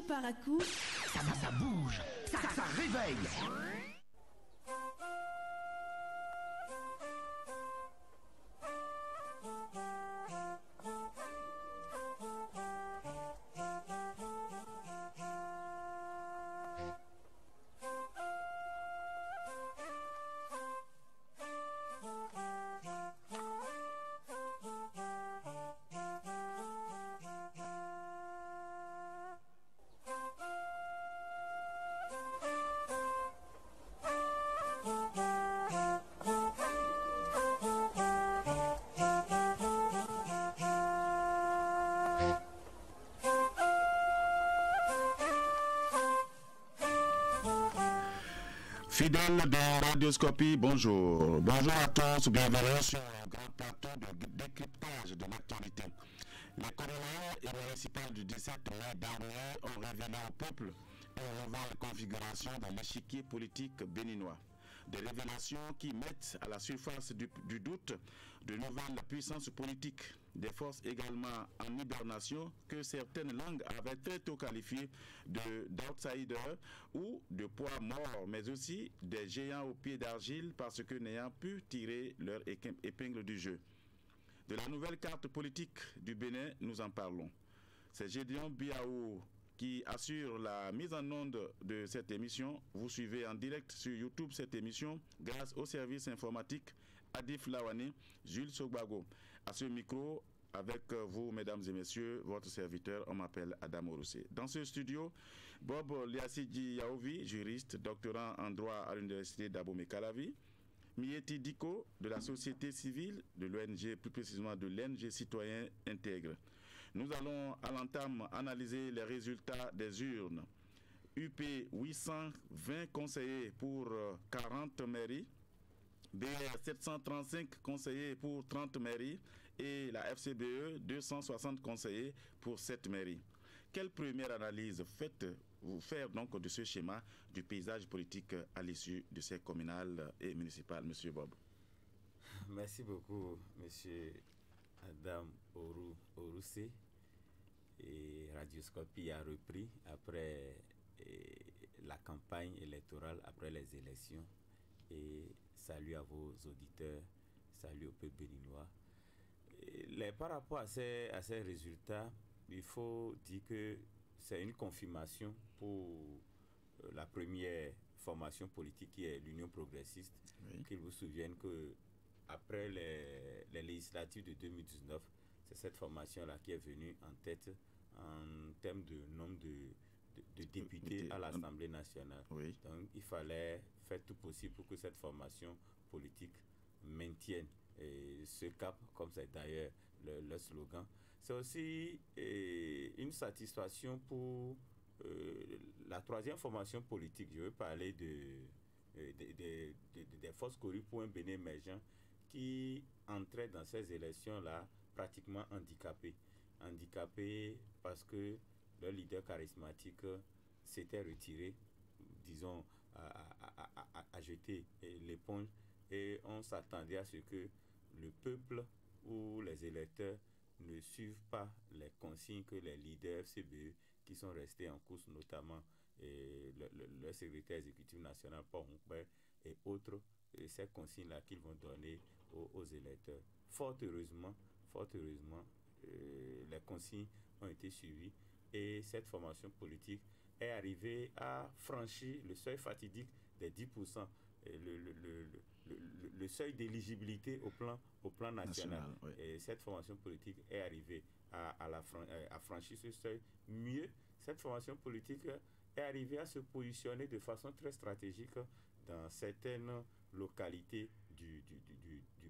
par à coup. Ça bouge, ça réveille. Fidèles de Radioscopie, bonjour. Bonjour à tous, bienvenue sur un grand plateau de décryptage de l'actualité. Les corollaires et municipales du 17 mai dernier ont révélé au peuple une nouvelle configuration dans l'échiquier politique béninois. Des révélations qui mettent à la surface du doute de nouvelles puissances politiques, des forces également en hibernation que certaines langues avaient très tôt qualifiées d'outsiders ou de poids morts, mais aussi des géants aux pieds d'argile parce que n'ayant pu tirer leur épingle du jeu. De la nouvelle carte politique du Bénin, nous en parlons. C'est Gédéon Biaou qui assure la mise en onde de cette émission. Vous suivez en direct sur YouTube cette émission grâce au service informatique Adif Lawane, Jules Sogbago. À ce micro, avec vous, mesdames et messieurs, votre serviteur, on m'appelle Adam Oroussé. Dans ce studio, Bob Liassidji Yaovi, juriste, doctorant en droit à l'université d'Abomey-Calavi, Mieti Diko, de la société civile, de l'ONG, plus précisément de l'ONG Citoyen Intègre. Nous allons à l'entame analyser les résultats des urnes. UP 820 conseillers pour 40 mairies, BR 735 conseillers pour 30 mairies et la FCBE 260 conseillers pour 7 mairies. Quelle première analyse faites-vous faire donc de ce schéma du paysage politique à l'issue de ces communales et municipales, Monsieur Bob? Merci beaucoup, Monsieur Adam Oroussé. Et Radioscopie a repris après la campagne électorale, après les élections. Et salut à vos auditeurs, salut au peuple béninois. Par rapport à ces résultats, il faut dire que c'est une confirmation pour la première formation politique qui est l'Union progressiste. Oui. Qu'il vous souvienne que après les législatives de 2019, c'est cette formation-là qui est venue en tête en termes de nombre de députés à l'Assemblée nationale. Oui. Donc, il fallait faire tout possible pour que cette formation politique maintienne ce cap, comme c'est d'ailleurs le slogan. C'est aussi une satisfaction pour la troisième formation politique. Je veux parler des forces corrues pour un Bénin émergent qui entraient dans ces élections-là pratiquement handicapés parce que leur leader charismatique s'était retiré, disons, à jeter l'éponge, et on s'attendait à ce que le peuple ou les électeurs ne suivent pas les consignes que les leaders FCBE qui sont restés en course, notamment le secrétaire exécutif national Paul Humbert et autres, ces consignes-là qu'ils vont donner aux électeurs. Fort heureusement, les consignes ont été suivies et cette formation politique est arrivée à franchir le seuil fatidique des 10%, le seuil d'éligibilité au plan national. Oui. Et cette formation politique est arrivée à franchir ce seuil. Mieux, cette formation politique est arrivée à se positionner de façon très stratégique dans certaines localités du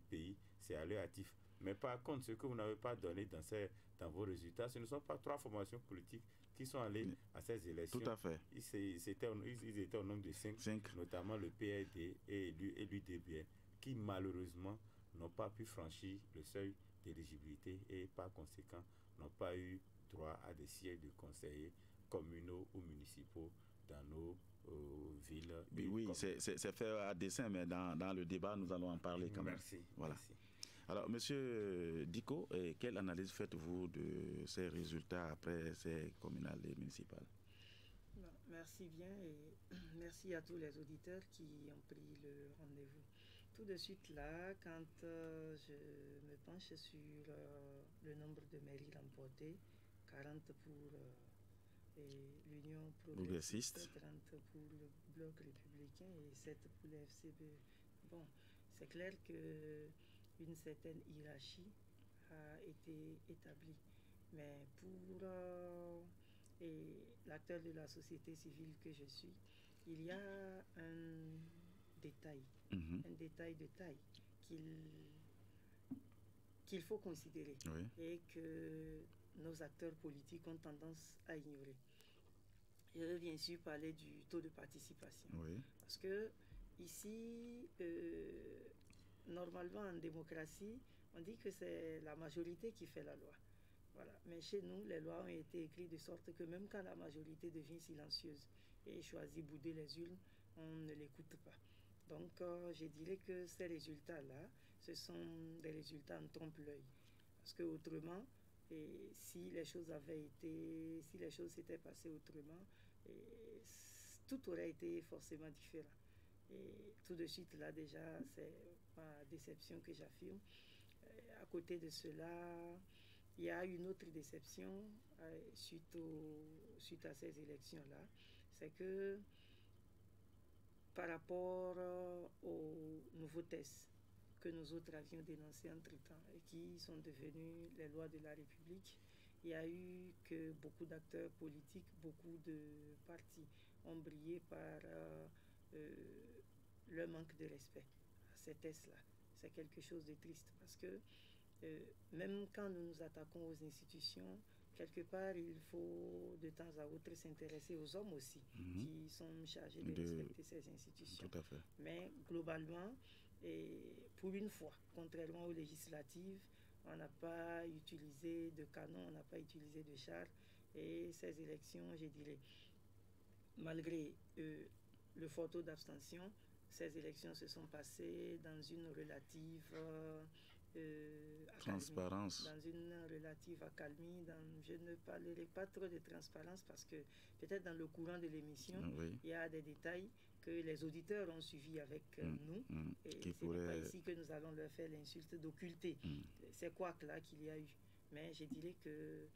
pays. C'est à leur actif. Mais par contre, ce que vous n'avez pas donné dans vos résultats, ce ne sont pas 3 formations politiques qui sont allés à ces élections. Tout à fait. Ils étaient au nombre de 5, notamment le PRD et l'UDBN, qui malheureusement n'ont pas pu franchir le seuil d'éligibilité et par conséquent n'ont pas eu droit à des sièges de conseillers communaux ou municipaux dans nos villes. Oui, c'est fait à dessein, mais dans le débat, nous allons en parler quand même. Merci. Voilà. Merci. Alors, Monsieur Diko, quelle analyse faites-vous de ces résultats après ces communales et municipales? Bon, merci bien et merci à tous les auditeurs qui ont pris le rendez-vous. Tout de suite là, quand je me penche sur le nombre de mairies remportées, 40 pour l'Union progressiste, 30 pour le Bloc républicain et 7 pour le FCB. Bon, c'est clair qu'une certaine hiérarchie a été établie. Mais pour l'acteur de la société civile que je suis, il y a un détail de taille qu'il faut considérer et que nos acteurs politiques ont tendance à ignorer. Je veux bien sûr parler du taux de participation. Parce que ici, normalement en démocratie, on dit que c'est la majorité qui fait la loi. Voilà. Mais chez nous, les lois ont été écrites de sorte que même quand la majorité devient silencieuse et choisit bouder les urnes, on ne l'écoute pas. Donc, je dirais que ces résultats-là, ce sont des résultats en trompe-l'œil. Parce que autrement, si les choses s'étaient passées autrement, tout aurait été forcément différent. Et tout de suite, là, déjà, c'est ma déception que j'affirme. À côté de cela, il y a une autre déception suite à ces élections-là. C'est que par rapport aux nouveaux tests que nous autres avions dénoncés entre-temps et qui sont devenus les lois de la République, il y a eu que beaucoup d'acteurs politiques, beaucoup de partis ont brillé par le manque de respect à ces tests-là. C'est quelque chose de triste parce que même quand nous nous attaquons aux institutions, quelque part, il faut de temps à autre s'intéresser aux hommes aussi qui sont chargés de respecter ces institutions. Tout à fait. Mais globalement, pour une fois, contrairement aux législatives, on n'a pas utilisé de canon, on n'a pas utilisé de chars. Et ces élections, je dirais, malgré le fort taux d'abstention, ces élections se sont passées dans une relative transparence. Dans une relative accalmie. Je ne parlerai pas trop de transparence parce que peut-être dans le courant de l'émission, il y a des détails que les auditeurs ont suivis avec nous. Et ce n'est pas ici que nous allons leur faire l'insulte d'occulter. C'est quoi que là qu'il y a eu. Mais je dirais que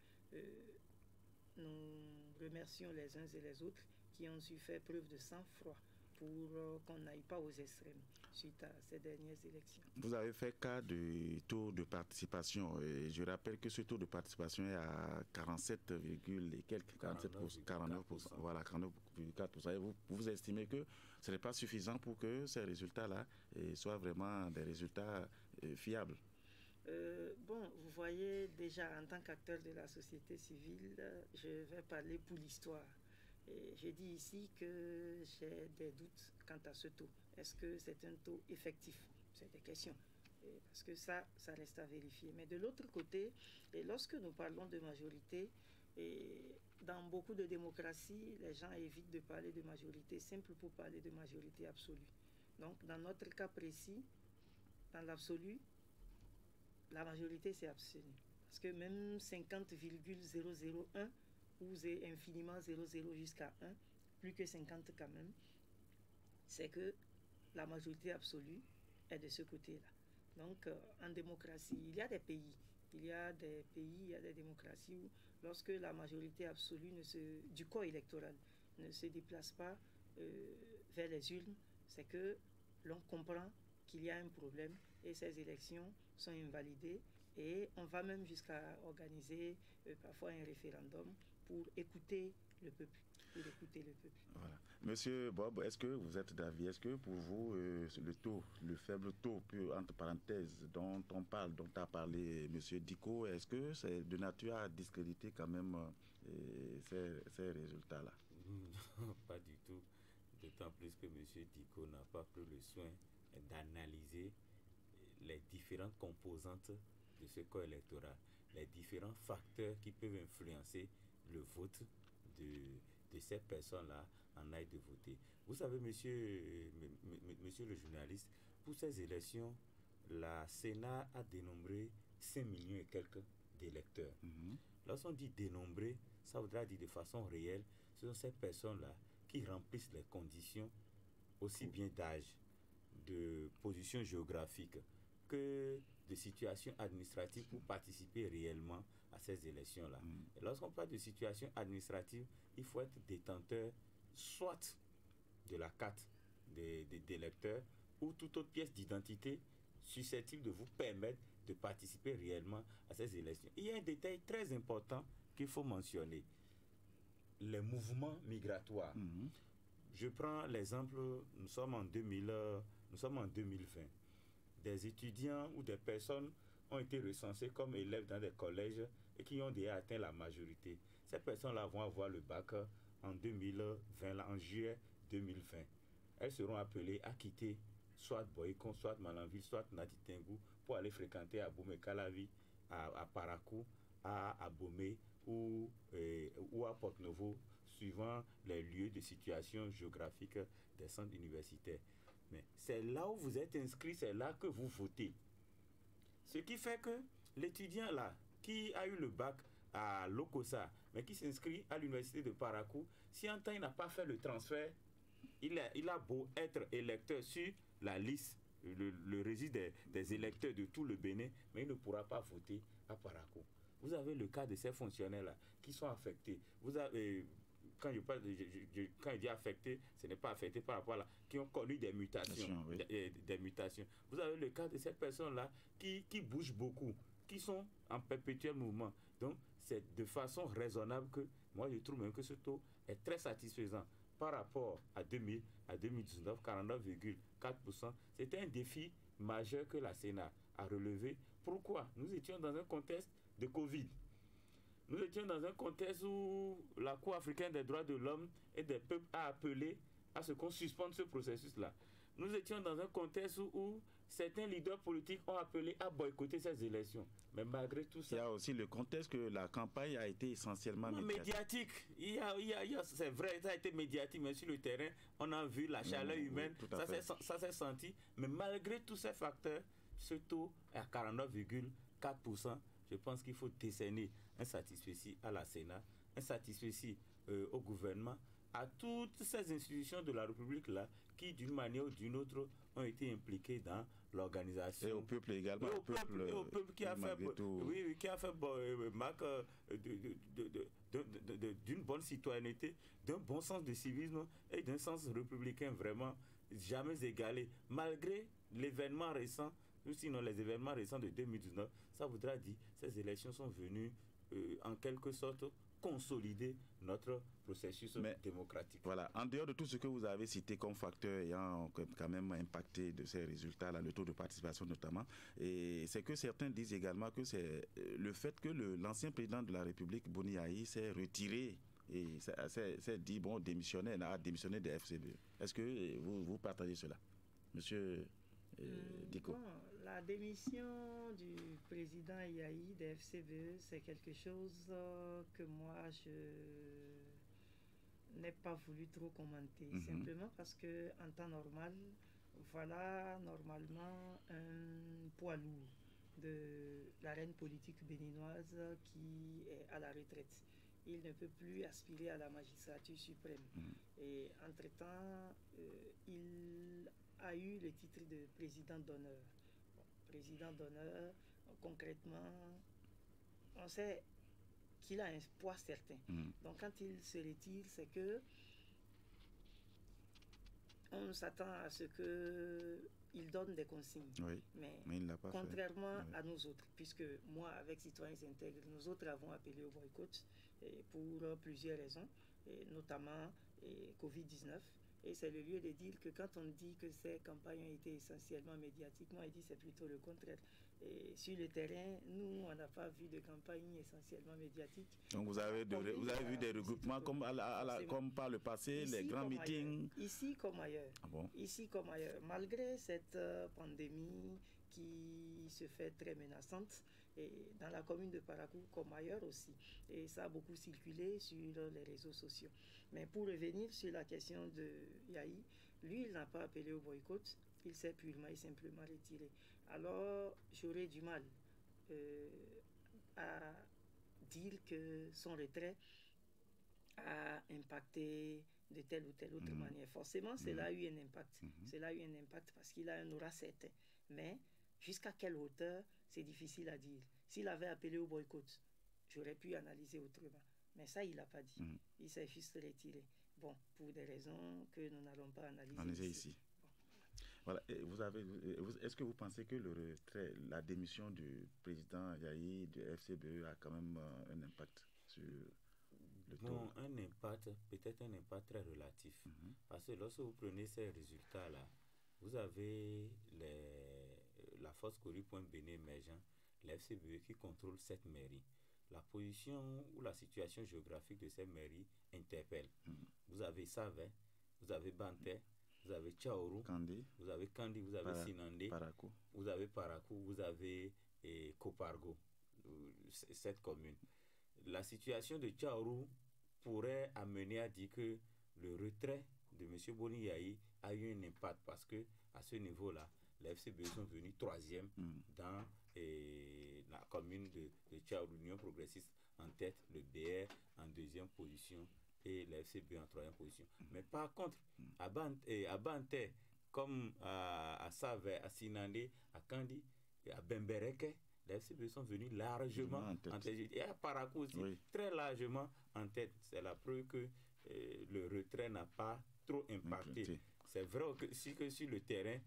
nous remercions les uns et les autres qui ont su faire preuve de sang-froid pour qu'on n'aille pas aux extrêmes suite à ces dernières élections. Vous avez fait cas du taux de participation et je rappelle que ce taux de participation est à 47, et quelques 49%, voilà, 49,4%. Et vous estimez que ce n'est pas suffisant pour que ces résultats-là soient vraiment des résultats fiables? Bon, vous voyez, déjà en tant qu'acteur de la société civile, je vais parler pour l'histoire. Et je dis ici que j'ai des doutes quant à ce taux. Est-ce que c'est un taux effectif? C'est des questions. Parce que ça reste à vérifier. Mais de l'autre côté, lorsque nous parlons de majorité, dans beaucoup de démocraties, les gens évitent de parler de majorité simple pour parler de majorité absolue. Donc, dans notre cas précis, dans l'absolu, la majorité c'est absolu. Parce que même 50,001 ou infiniment 0,0 jusqu'à 1, plus que 50 quand même, c'est que la majorité absolue est de ce côté-là. Donc, en démocratie, il y a des pays, il y a des démocraties où, lorsque la majorité absolue du corps électoral ne se déplace pas vers les urnes, c'est que l'on comprend qu'il y a un problème et ces élections sont invalidées et on va même jusqu'à organiser parfois un référendum pour écouter le peuple. Voilà. Monsieur Bob, est-ce que vous êtes d'avis? Est-ce que pour vous, le faible taux, entre parenthèses, dont a parlé Monsieur Dicko, est-ce que c'est de nature à discréditer quand même ces résultats-là? Non, pas du tout. D'autant plus que Monsieur Dicko n'a pas pris le soin d'analyser les différentes composantes de ce corps électoral, les différents facteurs qui peuvent influencer le vote de ces personnes-là en aille de voter. Vous savez, monsieur le journaliste, pour ces élections, la Sénat a dénombré 5 millions et quelques d'électeurs. Lorsqu'on dit dénombré, ça voudra dire de façon réelle, ce sont ces personnes-là qui remplissent les conditions aussi bien d'âge, de position géographique que de situation administrative pour participer réellement à ces élections-là. Et lorsqu'on parle de situation administrative, il faut être détenteur soit de la carte d'électeur ou toute autre pièce d'identité susceptible de vous permettre de participer réellement à ces élections. Il y a un détail très important qu'il faut mentionner, les mouvements migratoires. Je prends l'exemple, nous sommes en 2020. Des étudiants ou des personnes ont été recensées comme élèves dans des collèges et qui ont déjà atteint la majorité. Ces personnes-là vont avoir le bac en 2020, là, en juillet 2020. Elles seront appelées à quitter soit Boycon, soit Malanville, soit Nati-Tengou pour aller fréquenter à Boumé-Calavi, à Parakou, à Abomey ou à Porte-Novo, suivant les lieux de situation géographique des centres universitaires. Mais c'est là où vous êtes inscrit, c'est là que vous votez. Ce qui fait que l'étudiant là, qui a eu le bac à Lokossa, mais qui s'inscrit à l'université de Parakou, si en temps il n'a pas fait le transfert, il a beau être électeur sur la liste, le registre des électeurs de tout le Bénin, mais il ne pourra pas voter à Parakou. Vous avez le cas de ces fonctionnaires-là qui sont affectés. Vous avez, quand je dis affectés, ce n'est pas affecté par rapport à là, qui ont connu des mutations, oui. des mutations. Vous avez le cas de ces personnes-là qui bougent beaucoup, qui sont en perpétuel mouvement. Donc, c'est de façon raisonnable que moi, je trouve même que ce taux est très satisfaisant par rapport à 2019, 49,4%. C'était un défi majeur que la Sénat a relevé. Pourquoi? Nous étions dans un contexte de Covid. Nous étions dans un contexte où la Cour africaine des droits de l'homme et des peuples a appelé à ce qu'on suspende ce processus-là. Nous étions dans un contexte où certains leaders politiques ont appelé à boycotter ces élections. Mais malgré tout ça... Il y a aussi le contexte que la campagne a été essentiellement médiatique. C'est vrai, ça a été médiatique, mais sur le terrain, on a vu la chaleur humaine, ça s'est senti. Mais malgré tous ces facteurs, ce taux est à 49,4%. Je pense qu'il faut décerner un satisfecit à la Sénat, un satisfecit au gouvernement, à toutes ces institutions de la République-là qui, d'une manière ou d'une autre, ont été impliquées dans l'organisation. Et au peuple également. Et au peuple qui a fait marque d'une bonne citoyenneté, d'un bon sens de civisme et d'un sens républicain vraiment jamais égalé. Malgré l'événement récent, ou sinon les événements récents de 2019, ça voudra dire que ces élections sont venues en quelque sorte consolider notre processus démocratique. Voilà, en dehors de tout ce que vous avez cité comme facteur ayant quand même impacté de ces résultats-là, le taux de participation notamment, et c'est que certains disent également que c'est le fait que l'ancien président de la République, Boni Yayi, s'est retiré et s'est dit, bon, a démissionné des FCBE. Est-ce que vous partagez cela, monsieur Diko? Bon, la démission du président Yayi des FCBE, c'est quelque chose que moi, je n'ai pas voulu trop commenter, simplement parce que en temps normal, voilà normalement un poids lourd de l'arène politique béninoise qui est à la retraite. Il ne peut plus aspirer à la magistrature suprême. Et entre-temps, il a eu le titre de président d'honneur. Bon, président d'honneur, concrètement, on sait qu'il a un poids certain. Donc quand il se retire, c'est que on s'attend à ce qu'il donne des consignes. Oui, mais il l'a pas contrairement à nous autres, puisque moi, avec Citoyens Intègres, nous autres avons appelé au boycott pour plusieurs raisons, et notamment Covid-19. Et c'est le lieu de dire que quand on dit que ces campagnes ont été essentiellement médiatiques, moi, je dis c'est plutôt le contraire. Et sur le terrain, nous, on n'a pas vu de campagne essentiellement médiatique. Donc vous avez vu des regroupements comme par le passé, ici, les grands meetings. Ici comme ailleurs. Ah bon? Ici comme ailleurs. Malgré cette pandémie qui se fait très menaçante, et dans la commune de Parakou comme ailleurs aussi. Et ça a beaucoup circulé sur les réseaux sociaux. Mais pour revenir sur la question de Yayi, lui, il n'a pas appelé au boycott, il s'est purement et simplement retiré. Alors, j'aurais du mal à dire que son retrait a impacté de telle ou telle autre manière. Forcément, cela a eu un impact. Cela a eu un impact parce qu'il a un aura certain. Mais jusqu'à quelle hauteur, c'est difficile à dire. S'il avait appelé au boycott, j'aurais pu analyser autrement. Mais ça, il n'a pas dit. Il s'est juste retiré. Bon, pour des raisons que nous n'allons pas analyser ici. Bon. Voilà. Est-ce que vous pensez que le retrait, la démission du président Yahi de FCBE a quand même un impact sur le taux? Un impact, peut-être un impact très relatif. Parce que lorsque vous prenez ces résultats-là, vous avez la force Kori.Bénin émergent, la FCBE qui contrôle cette mairie. La position ou la situation géographique de cette mairie interpelle. Vous avez Savé, vous avez Banté, vous avez Tchaourou, vous avez Kandi, vous avez Sinandé, Parakou. vous avez Parakou, vous avez Kopargo, cette commune. La situation de Tchaourou pourrait amener à dire que le retrait de M. Boni Yahi a eu un impact parce que à ce niveau-là, les FCBE sont venus 3e dans la commune de Tchaourou, l'Union progressiste en tête, le BR en 2e position et les FCBE en 3e position. Mais par contre, à Banté, comme à Savé, à Sinandé, à Kandi et à Bembereke, les FCBE sont venus largement en tête. Et à Parakou aussi, très largement en tête. C'est la preuve que le retrait n'a pas trop impacté. C'est vrai que sur le terrain,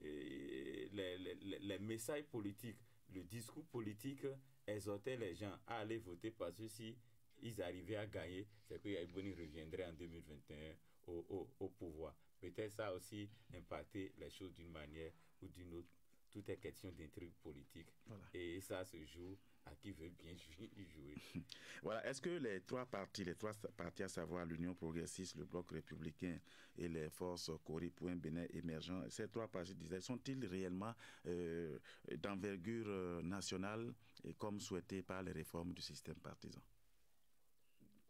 les messages politiques, le discours politique exhortaient les gens à aller voter parce que si ils arrivaient à gagner, c'est que Yahi reviendrait en 2021 au pouvoir. Peut-être ça a aussi impacté les choses d'une manière ou d'une autre. Tout est question d'intrigue politique. Voilà. Et ça se joue à qui veut bien jouer. Voilà. Est-ce que les trois partis, à savoir l'Union progressiste, le Bloc républicain et les forces Kori.Bénin émergents, ces trois partis, sont-ils réellement d'envergure nationale et comme souhaité par les réformes du système partisan?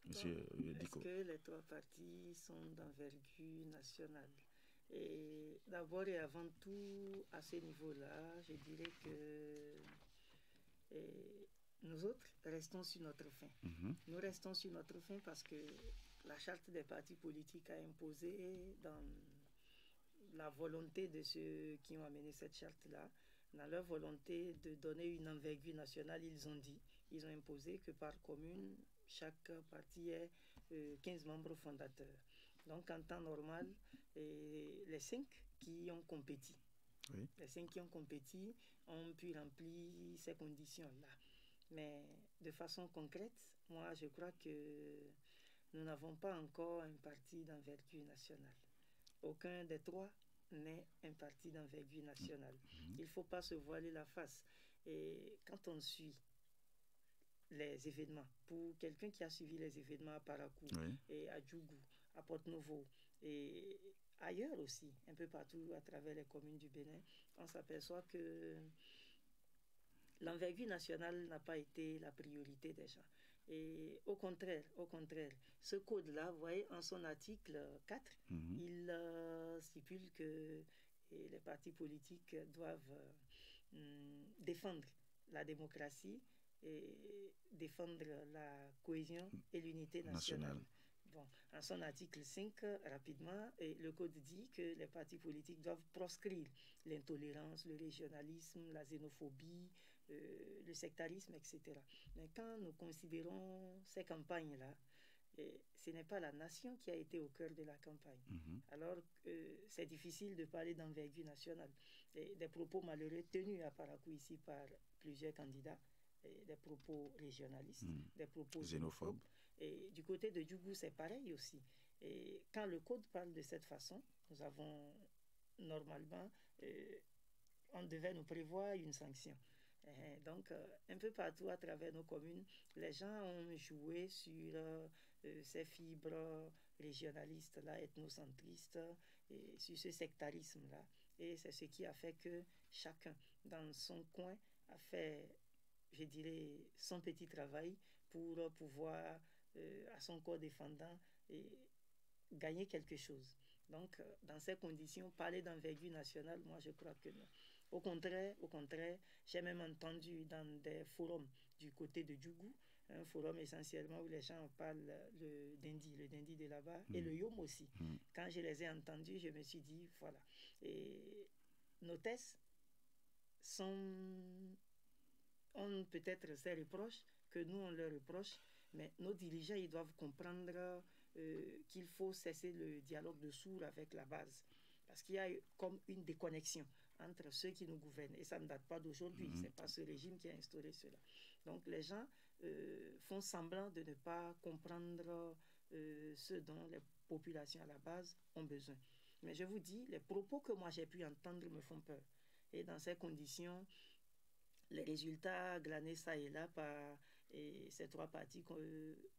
Monsieur Diko. Est-ce que les trois partis sont d'envergure nationale? Et d'abord et avant tout, à ce niveau-là, je dirais que nous autres restons sur notre faim. Nous restons sur notre faim parce que la charte des partis politiques a imposé dans la volonté de ceux qui ont amené cette charte-là, dans leur volonté de donner une envergure nationale, ils ont imposé que par commune, chaque parti ait 15 membres fondateurs. Donc, en temps normal, les 5 qui ont compéti, ont pu remplir ces conditions-là. Mais de façon concrète, moi, je crois que nous n'avons pas encore un parti d'envergure nationale. Aucun des trois n'est un parti d'envergure nationale. Il ne faut pas se voiler la face. Et quand on suit les événements, pour quelqu'un qui a suivi les événements à Parakou, et à Djougou, à Porte-Novo et ailleurs aussi, un peu partout à travers les communes du Bénin, on s'aperçoit que l'envergure nationale n'a pas été la priorité des gens. Et au contraire, ce code-là, vous voyez, en son article 4, il stipule que les partis politiques doivent défendre la démocratie et défendre la cohésion et l'unité nationale. Bon, en son article 5, rapidement, le code dit que les partis politiques doivent proscrire l'intolérance, le régionalisme, la xénophobie, le sectarisme, etc. Mais quand nous considérons ces campagnes-là, ce n'est pas la nation qui a été au cœur de la campagne. Alors, c'est difficile de parler d'envergure nationale. Des propos malheureux tenus à Parakou ici par plusieurs candidats, des propos régionalistes, des propos xénophobes. Et du côté de Djougou, c'est pareil aussi. Et quand le code parle de cette façon, nous avons normalement, on devait nous prévoir une sanction. Donc, un peu partout à travers nos communes, les gens ont joué sur ces fibres régionalistes-là, ethnocentristes, et sur ce sectarisme-là. Et c'est ce qui a fait que chacun, dans son coin, a fait, je dirais, son petit travail pour pouvoir, à son corps défendant, gagner quelque chose. Donc, dans ces conditions, parler d'envergure nationale, moi, je crois que non. Au contraire, j'ai même entendu dans des forums du côté de Djougou un forum essentiellement où les gens parlent le dindi de là-bas, et le yom aussi. Quand je les ai entendus, je me suis dit, voilà. Et nos thèses ont peut-être ces reproches que nous, on leur reproche, mais nos dirigeants, ils doivent comprendre qu'il faut cesser le dialogue de sourds avec la base. Parce qu'il y a comme une déconnexion entre ceux qui nous gouvernent. Et ça ne date pas d'aujourd'hui. Ce n'est pas ce régime qui a instauré cela. Donc les gens font semblant de ne pas comprendre ce dont les populations à la base ont besoin. Mais je vous dis, les propos que moi j'ai pu entendre me font peur. Et dans ces conditions, les résultats glanés ça et là par ces trois partis que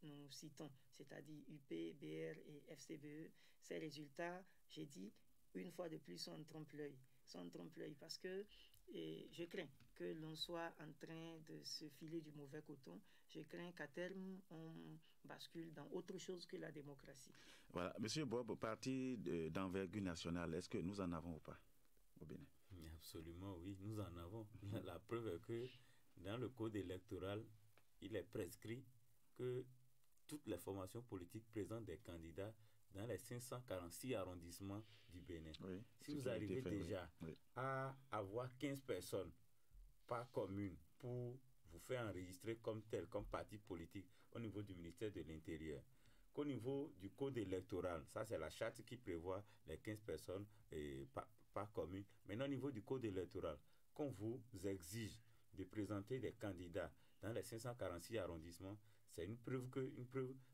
nous citons, c'est-à-dire UP, BR et FCBE, ces résultats, j'ai dit, une fois de plus, sont en trompe-l'œil. Parce que je crains que l'on soit en train de se filer du mauvais coton. Je crains qu'à terme, on bascule dans autre chose que la démocratie. Voilà. Monsieur Bob, parti d'envergure nationale, est-ce que nous en avons ou pas au Bénin? Absolument, oui, nous en avons. La preuve est que dans le code électoral, il est prescrit que toutes les formations politiques présentent des candidats dans les 546 arrondissements du Bénin. Oui, si vous arrivez déjà à avoir 15 personnes par commune pour vous faire enregistrer comme tel, comme parti politique au niveau du ministère de l'Intérieur, qu'au niveau du code électoral, ça c'est la charte qui prévoit les 15 personnes par commune. Maintenant au niveau du code électoral, qu'on vous exige de présenter des candidats dans les 546 arrondissements, c'est une preuve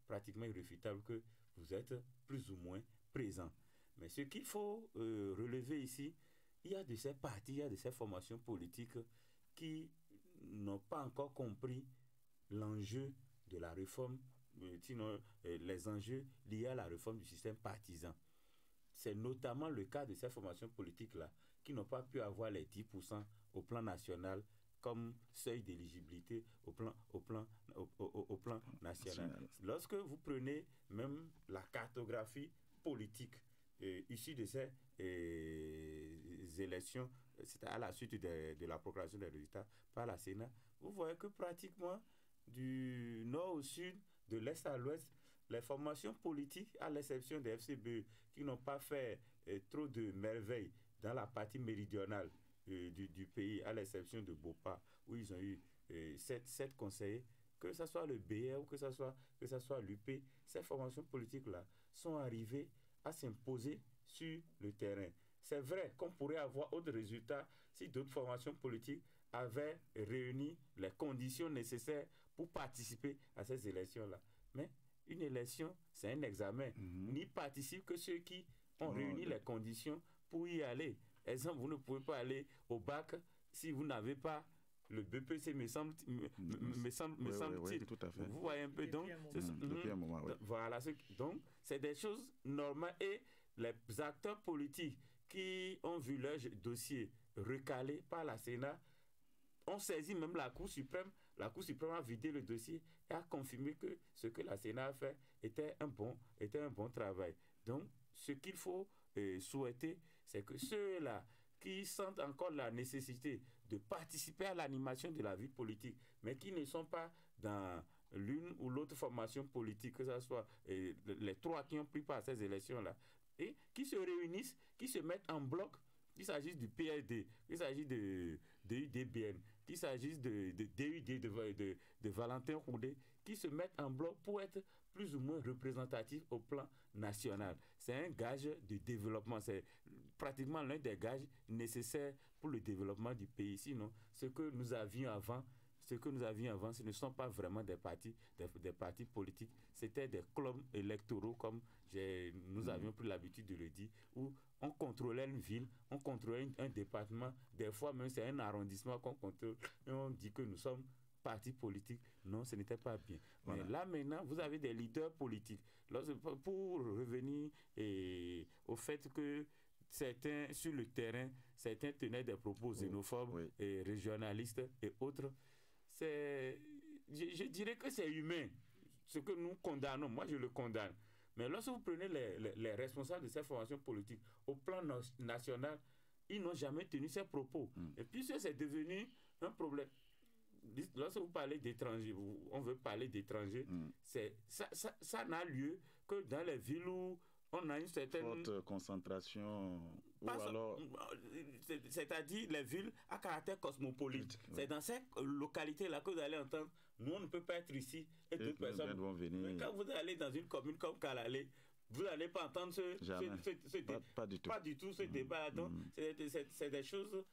pratiquement irréfutable que vous êtes plus ou moins présent. Mais ce qu'il faut relever ici, il y a de ces partis, il y a de ces formations politiques qui n'ont pas encore compris l'enjeu de la réforme, sinon les enjeux liés à la réforme du système partisan. C'est notamment le cas de ces formations politiques-là qui n'ont pas pu avoir les 10% au plan national comme seuil d'éligibilité au plan national. Lorsque vous prenez même la cartographie politique issue de ces élections, c'est à la suite de la proclamation des résultats par la Sénat, vous voyez que pratiquement du nord au sud, de l'est à l'ouest, les formations politiques, à l'exception des FCBE, qui n'ont pas fait trop de merveilles dans la partie méridionale du pays, à l'exception de Bopa, où ils ont eu 7 conseillers, que ce soit le BR ou que ce soit l'UP, ces formations politiques-là sont arrivées à s'imposer sur le terrain. C'est vrai qu'on pourrait avoir autres résultats si d'autres formations politiques avaient réuni les conditions nécessaires pour participer à ces élections-là. Mais une élection, c'est un examen. N'y participent que ceux qui ont réuni les conditions pour y aller. Exemple, vous ne pouvez pas aller au bac si vous n'avez pas le BPC, me semble-t-il. Tout à fait. Vous voyez un peu. Donc, depuis un moment, oui. Voilà. Donc, c'est des choses normales. Et les acteurs politiques qui ont vu leur dossier recalé par la Sénat ont saisi même la Cour suprême. La Cour suprême a vidé le dossier et a confirmé que ce que la Sénat a fait était un bon travail. Donc, ce qu'il faut souhaiter, c'est que ceux-là qui sentent encore la nécessité de participer à l'animation de la vie politique, mais qui ne sont pas dans l'une ou l'autre formation politique, que ce soit les trois qui ont pris part à ces élections-là, et qui se réunissent, qui se mettent en bloc, qu'il s'agisse du PLD, qu'il s'agisse de UDBN, qu'il s'agisse de DUD, de Valentin Roudé, qui se mettent en bloc pour être plus ou moins représentatifs au plan national. C'est un gage de développement, c'est pratiquement l'un des gages nécessaires pour le développement du pays. Sinon, ce que nous avions avant, ce ne sont pas vraiment des partis politiques, c'était des clubs électoraux, comme nous avions pris l'habitude de le dire, où on contrôlait une ville, on contrôlait un département, des fois même c'est un arrondissement qu'on contrôle, et on dit que nous sommes parti politique. Non, ce n'était pas bien. Voilà. Mais là maintenant, vous avez des leaders politiques. Pour revenir au fait que certains, sur le terrain, certains tenaient des propos xénophobes et régionalistes et autres, je dirais que c'est humain. Ce que nous condamnons, moi je le condamne. Mais lorsque vous prenez les responsables de ces formations politiques au plan national, ils n'ont jamais tenu ces propos. Et puis c'est devenu un problème. lorsque vous parlez d'étrangers, on veut parler d'étrangers, ça n'a lieu que dans les villes où on a une certaine... Forte concentration, c'est-à-dire les villes à caractère cosmopolite. C'est dans ces localités-là que vous allez entendre, nous on ne peut pas être ici et d'autres personnes vont venir. Mais quand vous allez dans une commune comme Kalalé, vous n'allez pas entendre pas du tout ce débat. Donc, c'est des choses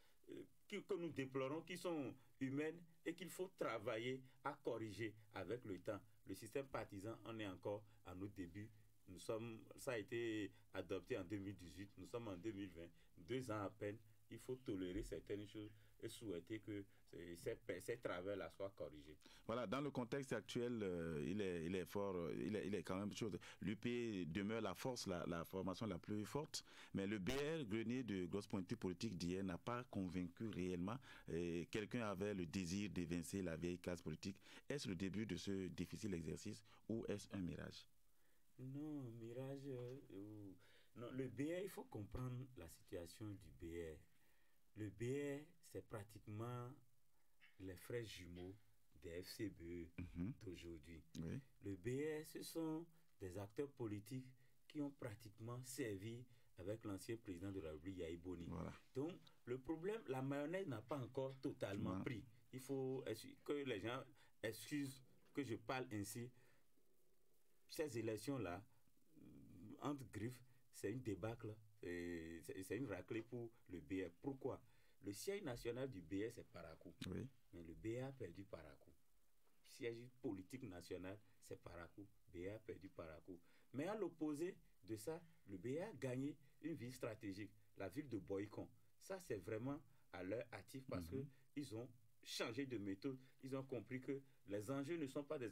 que nous déplorons, qui sont humaines et qu'il faut travailler à corriger avec le temps. Le système partisan, on est encore à nos débuts. Ça a été adopté en 2018, nous sommes en 2020, 2 ans à peine. Il faut tolérer certaines choses et souhaiter que ces travers-là soient corrigés. Voilà, dans le contexte actuel, il est fort, il est quand même chose. L'UP demeure la force, la formation la plus forte, mais le BR, grenier de grosse pointure politique d'hier, n'a pas convaincu réellement. Quelqu'un avait le désir d'évincer la vieille classe politique. Est-ce le début de ce difficile exercice ou est-ce un mirage? Non, mirage. Non, le BR, il faut comprendre la situation du BR. Le BR, c'est pratiquement les frères jumeaux des FCBE d'aujourd'hui. Oui. Le BR, ce sont des acteurs politiques qui ont pratiquement servi avec l'ancien président de la République, Yahi Boni. Voilà. Donc, le problème, la mayonnaise n'a pas encore totalement pris. Il faut que les gens excusent que je parle ainsi. Ces élections-là, entre griffes, c'est une débâcle, c'est une raclée pour le BR. Pourquoi? Le siège national du BR, c'est Parakou. Oui. Mais le BR a perdu Parakou. Siège politique national, c'est Parakou. BR a perdu Parakou. Mais à l'opposé de ça, le BR a gagné une ville stratégique, la ville de Boycon. Ça, c'est vraiment à leur actif parce qu'ils ont changé de méthode. Ils ont compris que les enjeux ne sont pas des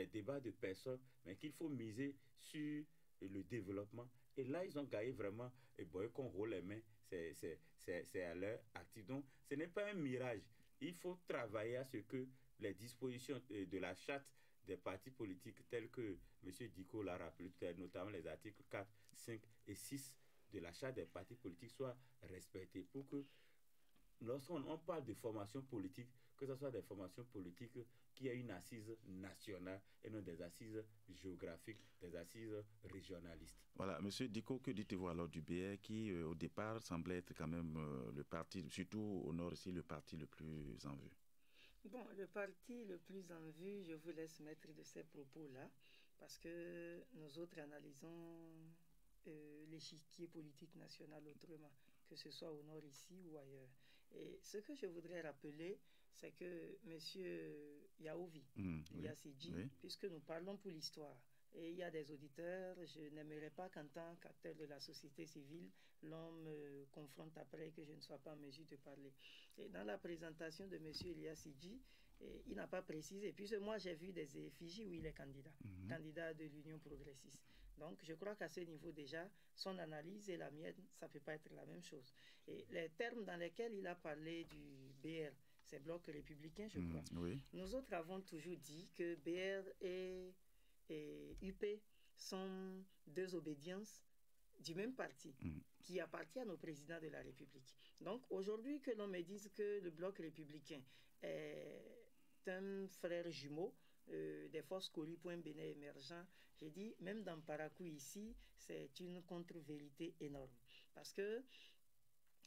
débats de personnes, mais qu'il faut miser sur le développement. Et là, ils ont gagné vraiment, et Boycon roule les mains, c'est à leur actif. Donc, ce n'est pas un mirage. Il faut travailler à ce que les dispositions de la charte des partis politiques, telles que M. Diko l'a rappelé, notamment les articles 4, 5 et 6 de la charte des partis politiques, soient respectés pour que lorsqu'on parle de formation politique, que ce soit des formations politiques qui aient une assise nationale et non des assises géographiques, des assises régionalistes. Voilà, Monsieur Diko, que dites-vous alors du BR qui, au départ, semblait être quand même le parti, surtout au nord ici, le parti le plus en vue? Bon, le parti le plus en vue, je vous laisse mettre de ces propos-là, parce que nous autres analysons l'échiquier politique national autrement, que ce soit au nord ici ou ailleurs. Et ce que je voudrais rappeler, c'est que M. Yaouvi, Yasidji, puisque nous parlons pour l'histoire, et il y a des auditeurs, je n'aimerais pas qu'en tant qu'acteur de la société civile, l'on me confronte après que je ne sois pas en mesure de parler. Et dans la présentation de M. Yasidji, il n'a pas précisé, puisque moi j'ai vu des effigies où il est candidat de l'Union progressiste. Donc je crois qu'à ce niveau déjà, son analyse et la mienne, ça ne peut pas être la même chose. Et les termes dans lesquels il a parlé du BR, c'est Bloc républicain, je crois. Nous autres avons toujours dit que BR et UP sont 2 obédiences du même parti qui appartiennent au président de la République. Donc aujourd'hui que l'on me dise que le Bloc républicain est un frère jumeau des forces Koli, Point Bénin émergent, j'ai dit, même dans Parakou ici, c'est une contre-vérité énorme. Parce que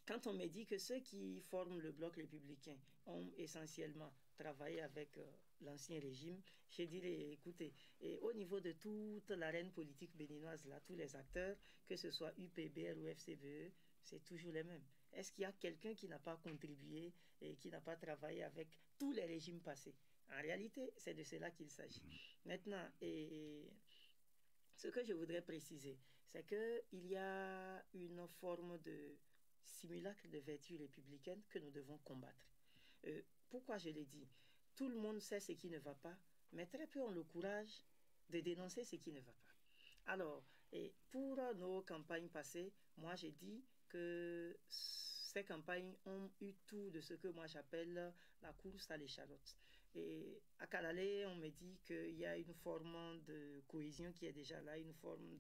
quand on me dit que ceux qui forment le Bloc républicain ont essentiellement travaillé avec l'ancien régime, je dirais, écoutez, et au niveau de toute l'arène politique béninoise, là, tous les acteurs, que ce soit UPBR ou FCBE, c'est toujours les mêmes. Est-ce qu'il y a quelqu'un qui n'a pas contribué et qui n'a pas travaillé avec tous les régimes passés? En réalité, c'est de cela qu'il s'agit. Maintenant, ce que je voudrais préciser, c'est qu'il y a une forme de simulacre de vertu républicaine que nous devons combattre. Pourquoi je l'ai dit? Tout le monde sait ce qui ne va pas, mais très peu ont le courage de dénoncer ce qui ne va pas. Alors, pour nos campagnes passées, moi j'ai dit que ces campagnes ont eu tout de ce que moi j'appelle la course à l'échalote. Et à Kalalé, on me dit qu'il y a une forme de cohésion qui est déjà là, une forme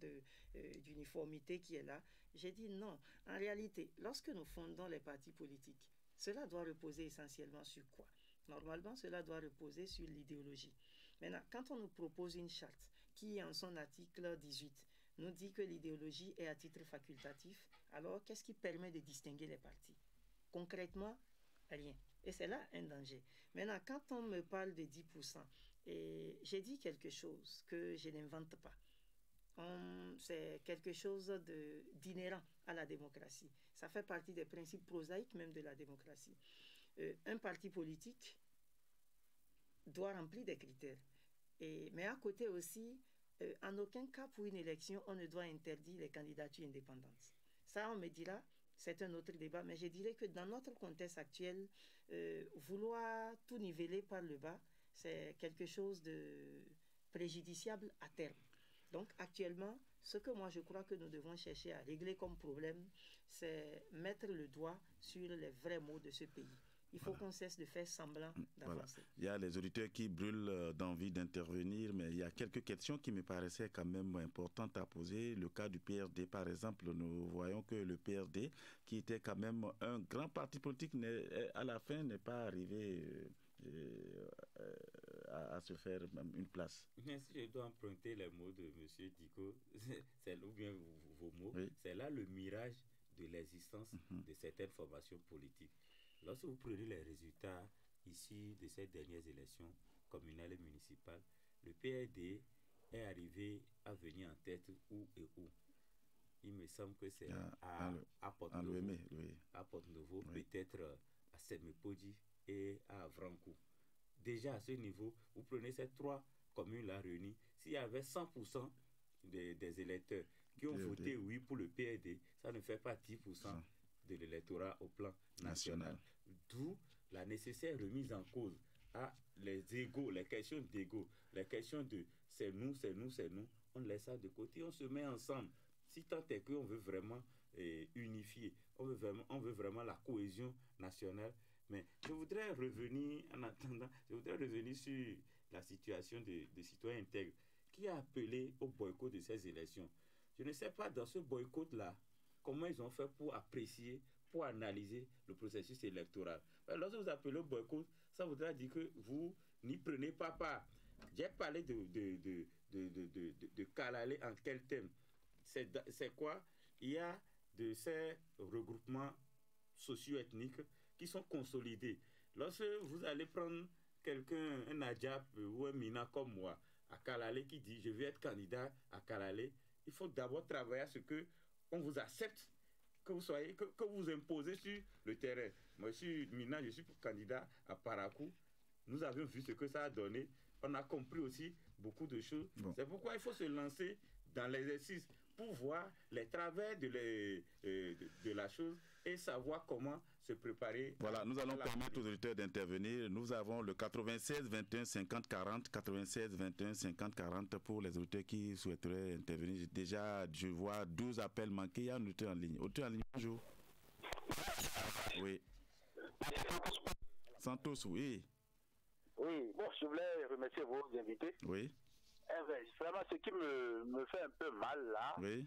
d'uniformité qui est là. J'ai dit non. En réalité, lorsque nous fondons les partis politiques, cela doit reposer essentiellement sur quoi? Normalement, cela doit reposer sur l'idéologie. Maintenant, quand on nous propose une charte qui, en son article 18, nous dit que l'idéologie est à titre facultatif, alors qu'est-ce qui permet de distinguer les partis? Concrètement, rien. Et c'est là un danger. Maintenant, quand on me parle de 10%, et j'ai dit quelque chose que je n'invente pas. C'est quelque chose d'inhérent à la démocratie. Ça fait partie des principes prosaïques même de la démocratie. Un parti politique doit remplir des critères. Mais à côté aussi, en aucun cas pour une élection, on ne doit interdire les candidatures indépendantes. Ça, on me dira, c'est un autre débat, mais je dirais que dans notre contexte actuel, vouloir tout niveler par le bas, c'est quelque chose de préjudiciable à terme. Donc actuellement, ce que moi je crois que nous devons chercher à régler comme problème, c'est mettre le doigt sur les vrais maux de ce pays. Il faut qu'on cesse de faire semblant d'avancer. Voilà. Il y a les auditeurs qui brûlent d'envie d'intervenir, mais il y a quelques questions qui me paraissaient quand même importantes à poser. Le cas du PRD, par exemple, nous voyons que le PRD, qui était quand même un grand parti politique, à la fin n'est pas arrivé à se faire même une place. Mais si je dois emprunter les mots de M. Diko, ou bien vos mots, oui. C'est là le mirage de l'existence de certaines formations politiques. Lorsque vous prenez les résultats ici de ces dernières élections communales et municipales, le PRD est arrivé à venir en tête où et où. Il me semble que c'est à Porte-Nouveau, oui. Peut-être à Semepodi et à Vrankou. Déjà à ce niveau, vous prenez ces trois communes-là réunies, s'il y avait 100% des électeurs qui ont voté oui pour le PRD, ça ne fait pas 10% de l'électorat au plan national. D'où la nécessaire remise en cause à les égos, les questions d'ego, les questions de c'est nous, c'est nous, c'est nous. On laisse ça de côté, on se met ensemble. Si tant est qu'on veut vraiment unifier, on veut vraiment la cohésion nationale. Mais je voudrais revenir, en attendant, sur la situation des citoyens intègres qui a appelé au boycott de ces élections. Je ne sais pas dans ce boycott-là, comment ils ont fait pour apprécier, pour analyser le processus électoral. Lorsque vous appelez au boycott, ça voudra dire que vous n'y prenez pas part. J'ai parlé de Kalalé en quel thème? C'est quoi? Il y a de ces regroupements socio-ethniques qui sont consolidés. Lorsque vous allez prendre quelqu'un, un Adjap ou un Mina comme moi, à Kalalé, qui dit « je vais être candidat à Kalalé », il faut d'abord travailler à ce qu'on vous accepte, que vous imposez sur le terrain. Moi, je suis Mina, je suis candidat à Parakou. Nous avions vu ce que ça a donné. On a compris aussi beaucoup de choses. Bon. C'est pourquoi il faut se lancer dans l'exercice pour voir les travers de la chose et savoir comment se préparer. Voilà, nous allons permettre aux auditeurs d'intervenir. Nous avons le 96 21 50 40, 96 21 50 40 pour les auditeurs qui souhaiteraient intervenir. Déjà, je vois 12 appels manqués. Il y a un auditeur en ligne. Auditeur en ligne, bonjour. Oui. Santos, oui. Oui, bon, je voulais remercier vos invités. Oui. Vraiment, ce qui me fait un peu mal là, oui.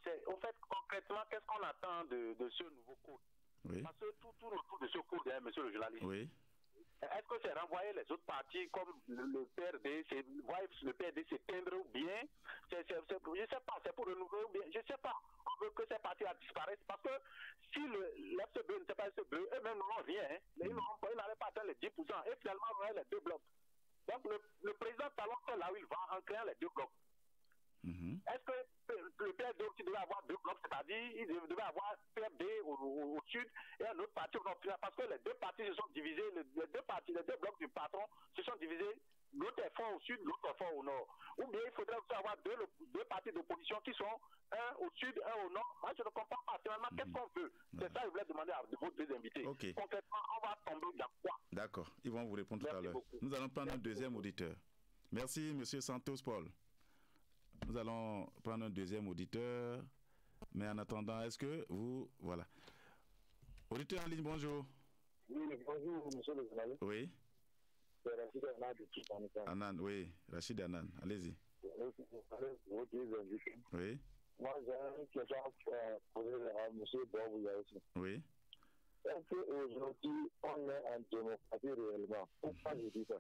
c'est au fait concrètement, qu'est-ce qu'on attend de ce nouveau code? Oui. Parce que tout autour de ce code, hein, monsieur le journaliste. Oui. Est-ce que c'est renvoyer les autres partis comme le PRD, c'est voir le PRD s'éteindre ou bien, je ne sais pas, c'est pour renouveler ou bien, je ne sais pas. On veut que ces partis disparaissent parce que si l'FCB ne sait pas FCB, eux-mêmes n'ont rien, hein. Ils n'allaient pas atteindre les 10% et finalement on aurait les deux blocs. Donc le président Talon c'est là où il va en créant les deux blocs. Est-ce que le PRD qui devait avoir deux blocs, c'est-à-dire il devait avoir PRD au sud et un autre parti au nord, parce que les deux partis se sont divisés, les deux blocs du patron se sont divisés, l'autre est fort au sud, l'autre est fort au nord. Ou bien il faudrait aussi avoir deux partis d'opposition qui sont un au sud, un au nord. Moi je ne comprends pas. Finalement, qu'est-ce qu'on veut? C'est ça que je voulais demander à vos deux invités. Okay. Concrètement, on va tomber dans quoi? D'accord, ils vont vous répondre tout à l'heure. Nous allons prendre un deuxième auditeur. Merci, monsieur Santos Paul. Nous allons prendre un deuxième auditeur. Mais en attendant, est-ce que vous... Voilà. Auditeur en ligne, bonjour. Oui, bonjour, monsieur le journaliste. Oui. C'est Rachid Anan de Tchoupanika. Anan, oui. Rachid Anan, allez-y. Oui. Moi, j'ai une question à poser à monsieur Bob. Oui. Est-ce qu'aujourd'hui, on est en démocratie réellement? Pourquoi je dis ça?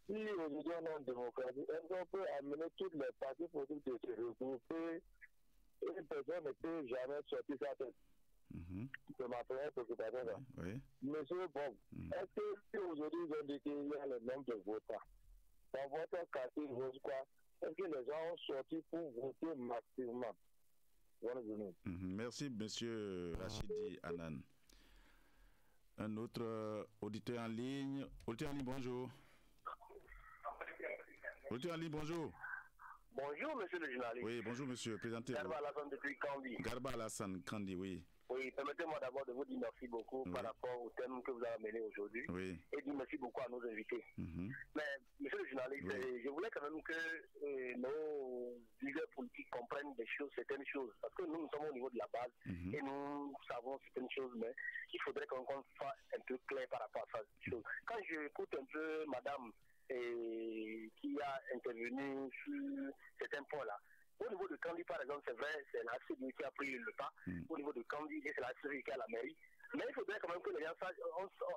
Si aujourd'hui on est en démocratie, est-ce qu'on peut amener toutes les parties politiques de se regrouper? Une personne ne peut jamais sortir sa tête. C'est ma première préoccupation. Oui. Monsieur Bob, est-ce que si aujourd'hui ils ont dit qu'il y a le nombre de votants, dans votre quartier, est-ce que les gens ont sorti pour voter massivement? Merci, monsieur Rachidi Anan. Un autre auditeur en ligne. Auditeur en ligne, bonjour. Auditeur en ligne, bonjour. Bonjour, monsieur le journaliste. Oui, bonjour, monsieur. Présentez-vous. Garba Alassane depuis Kandi. Garba Alassane, Kandi, oui. Oui, permettez-moi d'abord de vous dire merci beaucoup par rapport au thème que vous avez amené aujourd'hui. Oui. Et dire merci beaucoup à nos invités. Mais, monsieur le journaliste, je voulais quand même que nos leaders politiques comprennent certaines choses. Parce que nous sommes au niveau de la base et nous savons certaines choses, mais il faudrait qu'on soit un peu clair par rapport à ces choses. Quand j'écoute un peu madame qui a intervenu sur certains points-là, au niveau de Kandi, par exemple, c'est vrai, c'est la CDU qui a pris le pas. Au niveau de Kandi, c'est la CDU qui a la mairie. Mais il faudrait quand même que les gens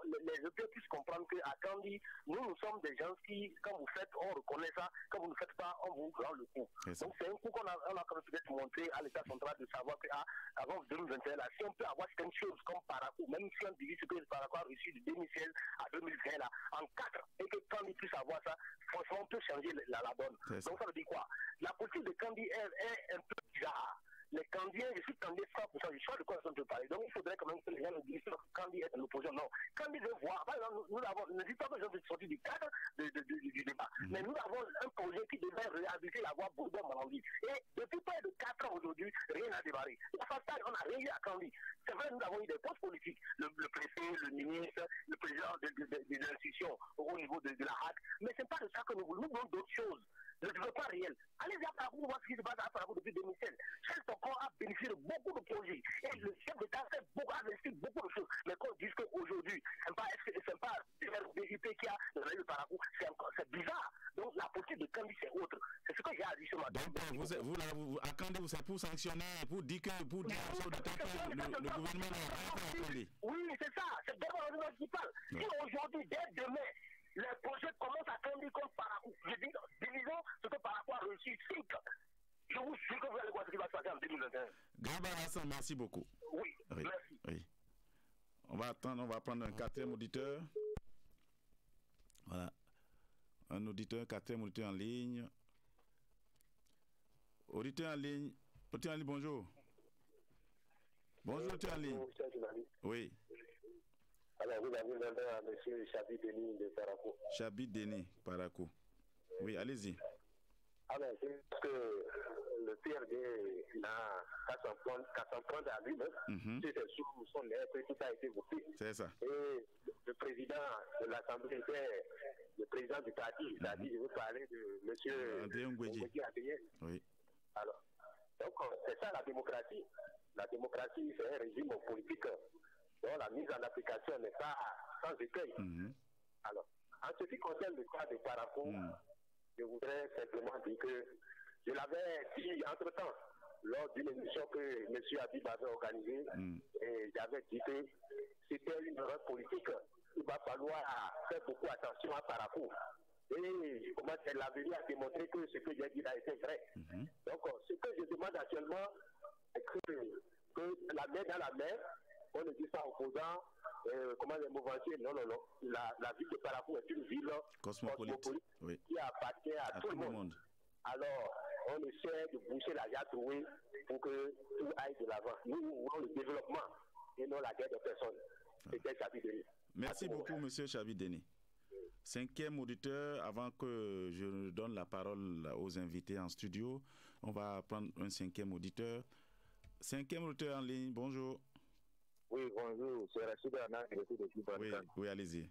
les autres puissent comprendre qu'à Kandi, nous sommes des gens qui, quand vous faites, on reconnaît ça. Quand vous ne faites pas, on vous rend le coup. Donc c'est un coup qu'on a quand même peut-être montré à l'État central de savoir qu'avant 2021, là, si on peut avoir certaines choses comme Parakou, même si on divise ce que le Parakou a reçu de 2016 à 2020 là, en 4, et que Kandi puisse avoir ça, franchement, on peut changer la donne. Donc ça veut dire quoi? La politique de Kandi est un peu bizarre. Les Kandiens, je suis Kandi 100%, je sais de quoi on peut parler. Donc il faudrait quand même que les gens nous disent que Kandi est en opposition. Non, Kandi veut voir. Par exemple, nous avons, ne dites pas que les gens sont sortis du cadre du débat. Mais nous avons un projet qui devait réhabiliter la voie Bourdon-Malandi. Et depuis près de 4 ans aujourd'hui, rien n'a démarré. La façade, on n'a rien eu à Kandi. C'est vrai, nous avons eu des postes politiques. Le préfet, le ministre, le président des institutions au niveau de la HAC. Mais ce n'est pas de ça que nous voulons. Nous voulons d'autres choses. Le développement réel. Allez-y à Parakou, voir ce qui se passe à Parakou depuis 2016. Charles Tokon a bénéficié de beaucoup de projets. Et le chef d'État a investi beaucoup de choses. Mais qu'on dise qu'aujourd'hui, ce n'est pas DIP qui a réalisé le Parakou, c'est bizarre. Donc la politique de Kandi, c'est autre. C'est ce que j'ai à dire ce matin. Donc, à Kandi, c'est pour sanctionner, pour dire que le gouvernement n'a pas fait à Kandi. Oui, c'est ça. C'est d'abord le qui parle. Si aujourd'hui, dès demain, les projets commencent à Kandi comme Parakou. Je dis, divisons ce que Parakou a réussi 5. Je vous jure que vous allez voir ce qui va se passer en 2021. Garba Hassan, merci beaucoup. Oui, merci. Oui. On va attendre, on va prendre un quatrième auditeur. Voilà. Un auditeur, quatrième auditeur en ligne. Auditeur en ligne, bonjour. Bonjour, auditeur en ligne. Oui. Alors, vous avez demandé à M. Chabi Denis de Parakou. Chabi Denis, Parakou. Oui, allez-y. Alors, c'est parce que le PRD n'a qu'à s'en prendre à lui-même. C'est sous son lettre qui a été voté. C'est ça. Et le président de l'Assemblée était le président du parti. C'est-à-dire, je veux parler de M. André Ngwedji. Oui. Alors, donc, c'est ça la démocratie. La démocratie, c'est un régime politique dont la mise en application n'est pas sans écueil. Alors, en ce qui concerne le cas de Parakou, je voudrais simplement dire que je l'avais dit entre-temps, lors d'une émission que M. Habib avait organisée, et j'avais dit que c'était une erreur politique. Il va falloir faire beaucoup attention à Parakou. Et comment l'avenir a démontré que ce que j'ai dit a été vrai. Donc, ce que je demande actuellement, c'est que la main dans la main, on ne dit pas opposant, comment les mouvanciers, non. La ville de Parakou est une ville cosmopolite qui appartient à tout le monde. Alors, on essaie de boucher la gâterie pour que tout aille de l'avant. Nous voulons le développement et non la guerre de personnes. C'était Chabi Denis. Merci beaucoup, M. Chabi Denis. Cinquième auditeur, avant que je donne la parole aux invités en studio, on va prendre un cinquième auditeur. Cinquième auditeur en ligne, bonjour. Oui, bonjour, c'est Rachid Anan, Oui, allez-y.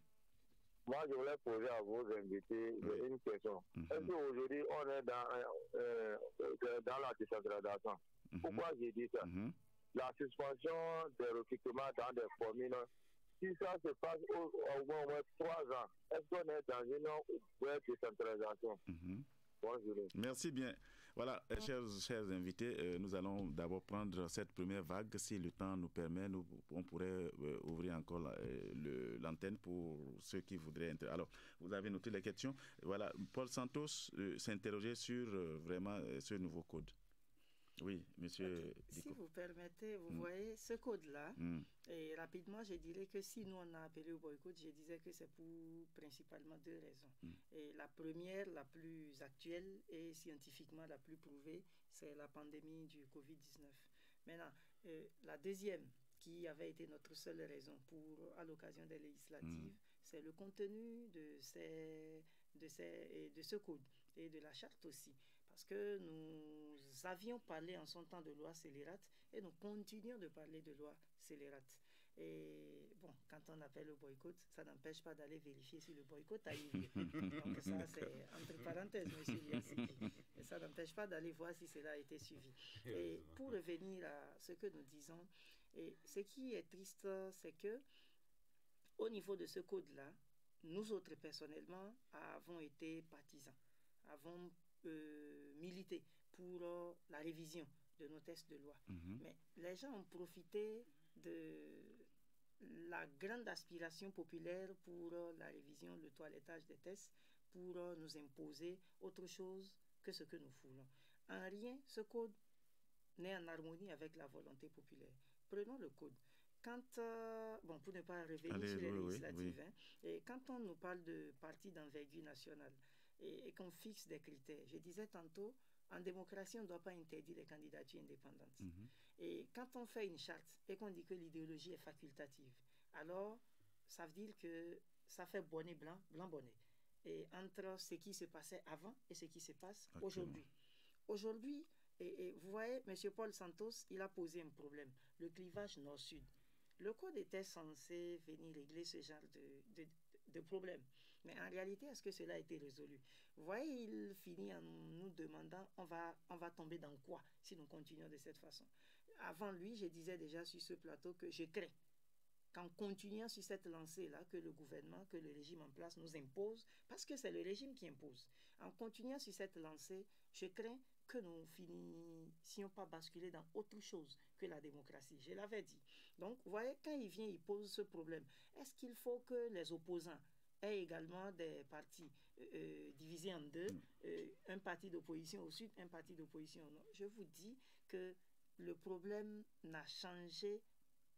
Moi, je voulais poser à vos invités une question. Est-ce qu'aujourd'hui, on est dans la décentralisation? Pourquoi j'ai dit ça? La suspension des recrutements dans des communes, si ça se passe au moins 3 ans, est-ce qu'on est dans une vraie décentralisation? Bonjour. Merci bien. Voilà, chers invités, nous allons d'abord prendre cette première vague. Si le temps nous permet, on pourrait ouvrir encore l'antenne pour ceux qui voudraient. Alors, vous avez noté les questions. Voilà, Paul Santos s'interrogeait sur vraiment ce nouveau code. Oui, monsieur. Okay. Si vous permettez, vous voyez ce code-là, et rapidement, je dirais que si nous on a appelé au boycott, je disais que c'est pour principalement 2 raisons. Et la première, la plus actuelle et scientifiquement la plus prouvée, c'est la pandémie du Covid-19. Maintenant, la deuxième, qui avait été notre seule raison à l'occasion des législatives, c'est le contenu de ce code et de la charte aussi. Parce que nous avions parlé en son temps de loi scélérate et nous continuons de parler de loi scélérate. Et bon, quand on appelle au boycott, ça n'empêche pas d'aller vérifier si le boycott a eu lieu. Donc ça, c'est entre parenthèses, monsieur Liassiki. Et ça n'empêche pas d'aller voir si cela a été suivi. Et pour revenir à ce que nous disons, et ce qui est triste, c'est que au niveau de ce code-là, nous autres personnellement avons été partisans, avons milité pour la révision de nos textes de loi. Mais les gens ont profité de la grande aspiration populaire pour la révision, le toilettage des textes, pour nous imposer autre chose que ce que nous voulons. En rien, ce code n'est en harmonie avec la volonté populaire. Prenons le code. Quand, pour ne pas revenir sur les législatives, hein, et quand on nous parle de partis d'envergure nationale et qu'on fixe des critères, je disais tantôt, en démocratie, on ne doit pas interdire les candidatures indépendantes. Et quand on fait une charte et qu'on dit que l'idéologie est facultative, alors ça veut dire que ça fait bonnet blanc, blanc bonnet. Et entre ce qui se passait avant et ce qui se passe aujourd'hui. Aujourd'hui, et vous voyez, M. Paul Santos, il a posé un problème, le clivage nord-sud. Le code était censé venir régler ce genre de problème. Mais en réalité, est-ce que cela a été résolu? Vous voyez, il finit en nous demandant, on va tomber dans quoi si nous continuons de cette façon? Avant lui, je disais déjà sur ce plateau que je crains qu'en continuant sur cette lancée-là, que le gouvernement, que le régime en place nous impose, parce que c'est le régime qui impose. En continuant sur cette lancée, je crains que nous finissions pas basculer dans autre chose que la démocratie. Je l'avais dit. Donc, vous voyez, quand il vient, il pose ce problème. Est-ce qu'il faut que les opposants aient également des partis divisés en deux, un parti d'opposition au sud, un parti d'opposition au nord? Je vous dis que le problème n'a changé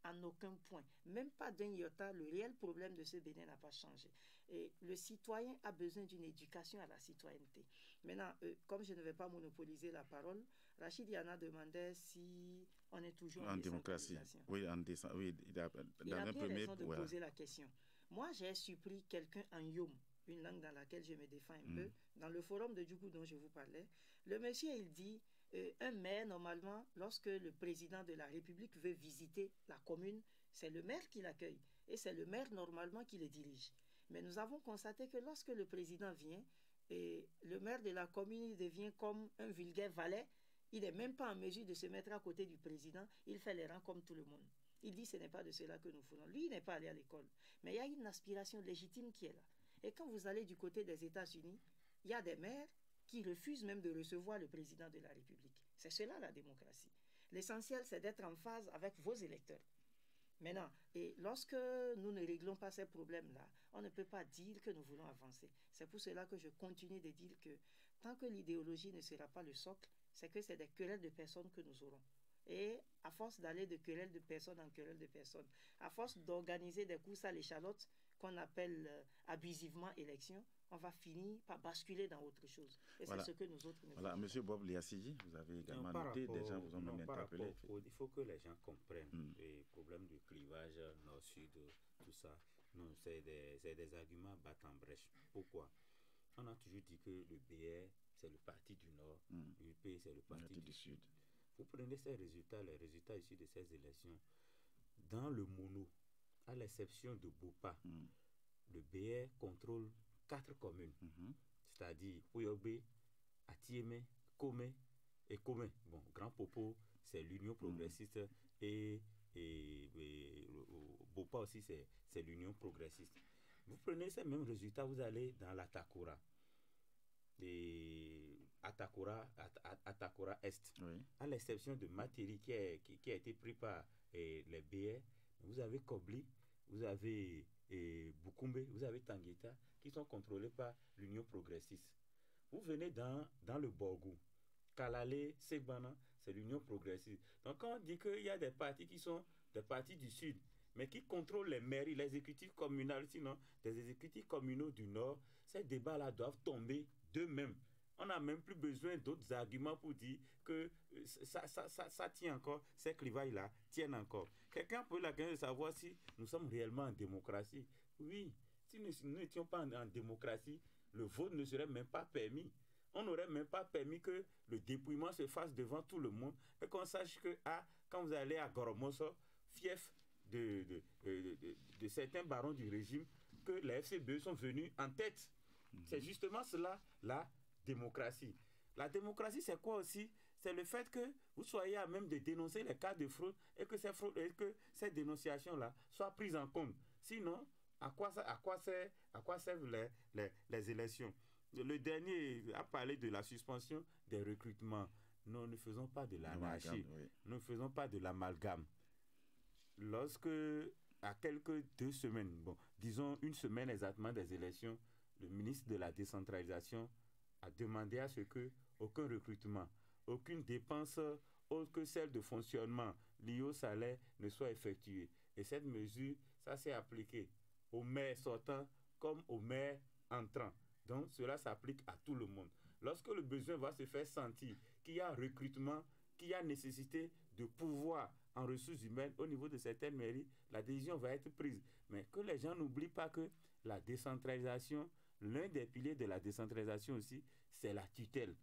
en aucun point. Même pas d'un iota, le réel problème de ce Bénin n'a pas changé. Et le citoyen a besoin d'une éducation à la citoyenneté. Maintenant, comme je ne vais pas monopoliser la parole, Rachid Yana demandait si on est toujours en démocratie. Oui, oui, il a bien raison de poser la question. Moi, j'ai surpris quelqu'un en Yom, une langue dans laquelle je me défends un peu, dans le forum de Djougou dont je vous parlais. Le monsieur, il dit, un maire, normalement, lorsque le président de la République veut visiter la commune, c'est le maire qui l'accueille. Et c'est le maire, normalement, qui le dirige. Mais nous avons constaté que lorsque le président vient, et le maire de la commune devient comme un vulgaire valet, il n'est même pas en mesure de se mettre à côté du président, il fait les rangs comme tout le monde. Il dit ce n'est pas de cela que nous voulons. Lui, il n'est pas allé à l'école. Mais il y a une aspiration légitime qui est là. Et quand vous allez du côté des États-Unis, il y a des maires qui refusent même de recevoir le président de la République. C'est cela la démocratie. L'essentiel, c'est d'être en phase avec vos électeurs. Maintenant, et lorsque nous ne réglons pas ces problèmes-là, on ne peut pas dire que nous voulons avancer. C'est pour cela que je continue de dire que tant que l'idéologie ne sera pas le socle, c'est que c'est des querelles de personnes que nous aurons. Et à force d'aller de querelle de personne en querelle de personne, à force d'organiser des courses à l'échalote qu'on appelle abusivement élection, on va finir par basculer dans autre chose. Et c'est ce que nous autres ne voulons. Monsieur Bob Liassigi, vous avez également noté, des gens vous ont même interpellé. Il faut que les gens comprennent les problèmes du clivage nord-sud, tout ça. Non, c'est des arguments battent en brèche. Pourquoi? On a toujours dit que le BR, c'est le parti du Nord, l'UP, c'est le parti du Sud. Vous prenez ces résultats, les résultats issus de ces élections, dans le mono, à l'exception de Bopa, le BR contrôle 4 communes, c'est-à-dire Oyobe, Atiémé, Komé et Komé. Bon, Grand Popo, c'est l'Union progressiste et Bopa aussi, c'est l'Union progressiste. Vous prenez ces mêmes résultats, vous allez dans la Takora. Et Atakora Est. Oui. À l'exception de Materi qui a été pris par les BR, vous avez Kobli, vous avez Bukumbe, vous avez Tangueta qui sont contrôlés par l'Union progressiste. Vous venez dans le Borgou, Kalale, Segbana, c'est l'Union progressiste. Donc quand on dit qu'il y a des partis qui sont des partis du Sud, mais qui contrôlent les mairies, les exécutifs communaux, sinon des exécutifs communaux du Nord, ces débats-là doivent tomber d'eux-mêmes. On n'a même plus besoin d'autres arguments pour dire que ça tient encore, ces clivages-là tiennent encore. Quelqu'un peut la question de savoir si nous sommes réellement en démocratie. Oui, si nous n'étions pas en démocratie, le vote ne serait même pas permis. On n'aurait même pas permis que le dépouillement se fasse devant tout le monde et qu'on sache que quand vous allez à Goromoso, fief de certains barons du régime, que les FCBE sont venus en tête. C'est justement cela, la démocratie. La démocratie, c'est quoi aussi? C'est le fait que vous soyez à même de dénoncer les cas de fraude et que ces dénonciations-là soient prises en compte. Sinon, à quoi servent les élections? Le dernier a parlé de la suspension des recrutements. Nous ne faisons pas de l'anarchie. Oui. Nous ne faisons pas de l'amalgame. Lorsque, à quelques 2 semaines, disons 1 semaine exactement des élections, le ministre de la décentralisation a demandé à ce que aucun recrutement, aucune dépense autre que celle de fonctionnement liée au salaire ne soit effectuée. Et cette mesure, ça s'est appliqué aux maires sortants comme aux maires entrants. Donc cela s'applique à tout le monde. Lorsque le besoin va se faire sentir, qu'il y a recrutement, qu'il y a nécessité de pouvoir en ressources humaines au niveau de certaines mairies, la décision va être prise. Mais que les gens n'oublient pas que la décentralisation, l'un des piliers de la décentralisation aussi, c'est la tutelle.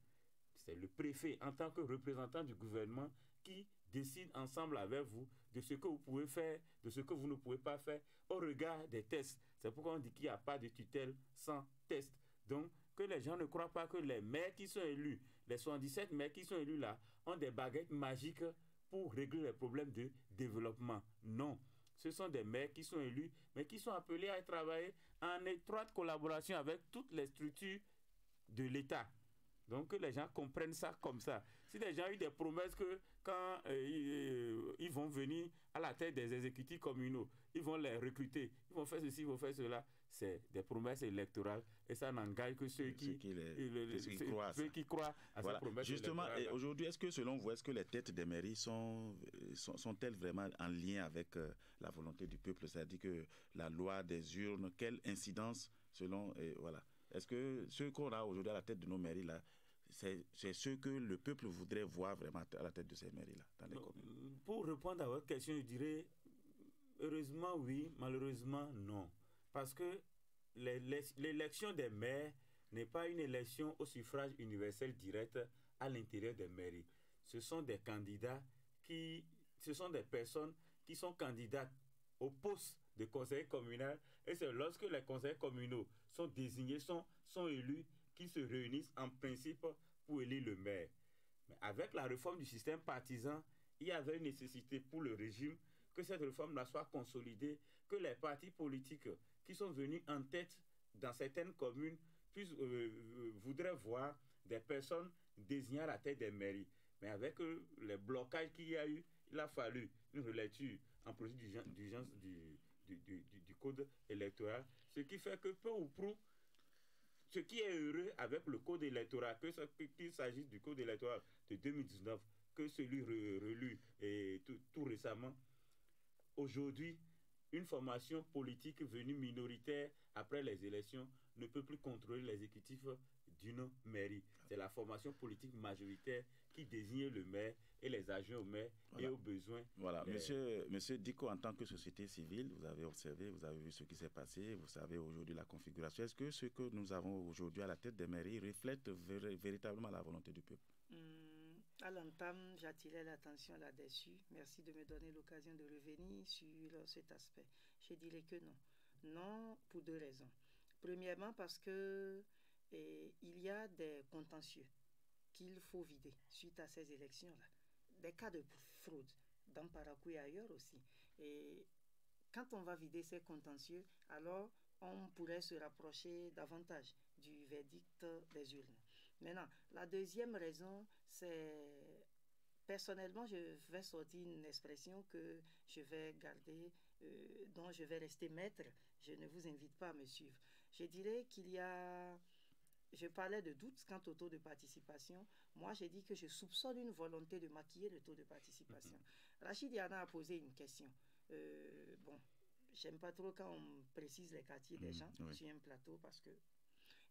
C'est le préfet, en tant que représentant du gouvernement, qui décide ensemble avec vous de ce que vous pouvez faire, de ce que vous ne pouvez pas faire, au regard des tests. C'est pourquoi on dit qu'il n'y a pas de tutelle sans test. Donc, que les gens ne croient pas que les maires qui sont élus, les 77 maires qui sont élus là, ont des baguettes magiques pour régler les problèmes de développement. Non. Ce sont des maires qui sont élus, mais qui sont appelés à travailler en étroite collaboration avec toutes les structures de l'État. Donc, que les gens comprennent ça comme ça. Si les gens ont eu des promesses que quand ils vont venir à la tête des exécutifs communaux, ils vont les recruter, ils vont faire ceci, ils vont faire cela, c'est des promesses électorales et ça n'engage que ceux qui croient à ces promesses. Justement, et aujourd'hui, est-ce que selon vous, est-ce que les têtes des mairies sont-elles vraiment en lien avec la volonté du peuple? C'est-à-dire que la loi des urnes, quelle incidence selon... voilà. Est-ce que ceux qu'on a aujourd'hui à la tête de nos mairies-là, c'est ce que le peuple voudrait voir vraiment à la tête de ces mairies-là dans les communes? Pour répondre à votre question, je dirais heureusement oui, malheureusement non. Parce que l'élection des maires n'est pas une élection au suffrage universel direct à l'intérieur des mairies. Ce sont des candidats ce sont des personnes qui sont candidates au poste de conseiller communal et c'est lorsque les conseillers communaux sont désignés, sont élus, qu'ils se réunissent en principe pour élire le maire. Mais avec la réforme du système partisan, il y avait une nécessité pour le régime que cette réforme-là soit consolidée, que les partis politiques qui sont venus en tête dans certaines communes voudraient voir des personnes désignées à la tête des mairies. Mais avec les blocages qu'il y a eu, il a fallu une relecture en procédure d'urgence du code électoral, ce qui fait que peu ou prou, ce qui est heureux avec le code électoral, qu'il s'agisse du code électoral de 2019, que celui relu tout récemment, aujourd'hui, une formation politique venue minoritaire après les élections ne peut plus contrôler l'exécutif d'une mairie. C'est la formation politique majoritaire qui désigne le maire et les adjoints au maire et aux besoins. Voilà, monsieur Diko, en tant que société civile, vous avez observé, vous avez vu ce qui s'est passé, vous savez aujourd'hui la configuration. Est-ce que ce que nous avons aujourd'hui à la tête des mairies reflète véritablement la volonté du peuple? À l'entame, j'attirais l'attention là-dessus. Merci de me donner l'occasion de revenir sur cet aspect. Je dirais que non. Non, pour 2 raisons. Premièrement, parce que il y a des contentieux qu'il faut vider suite à ces élections-là. Des cas de fraude dans Parakou et ailleurs aussi. Et quand on va vider ces contentieux, alors on pourrait se rapprocher davantage du verdict des urnes. Maintenant, la deuxième raison, c'est... Personnellement, je vais sortir une expression que je vais garder, dont je vais rester maître. Je ne vous invite pas à me suivre. Je dirais qu'il y a... Je parlais de doute quant au taux de participation. Moi, j'ai dit que je soupçonne une volonté de maquiller le taux de participation. Rachid Yana a posé une question. Bon, j'aime pas trop quand on précise les quartiers des gens sur un plateau parce que...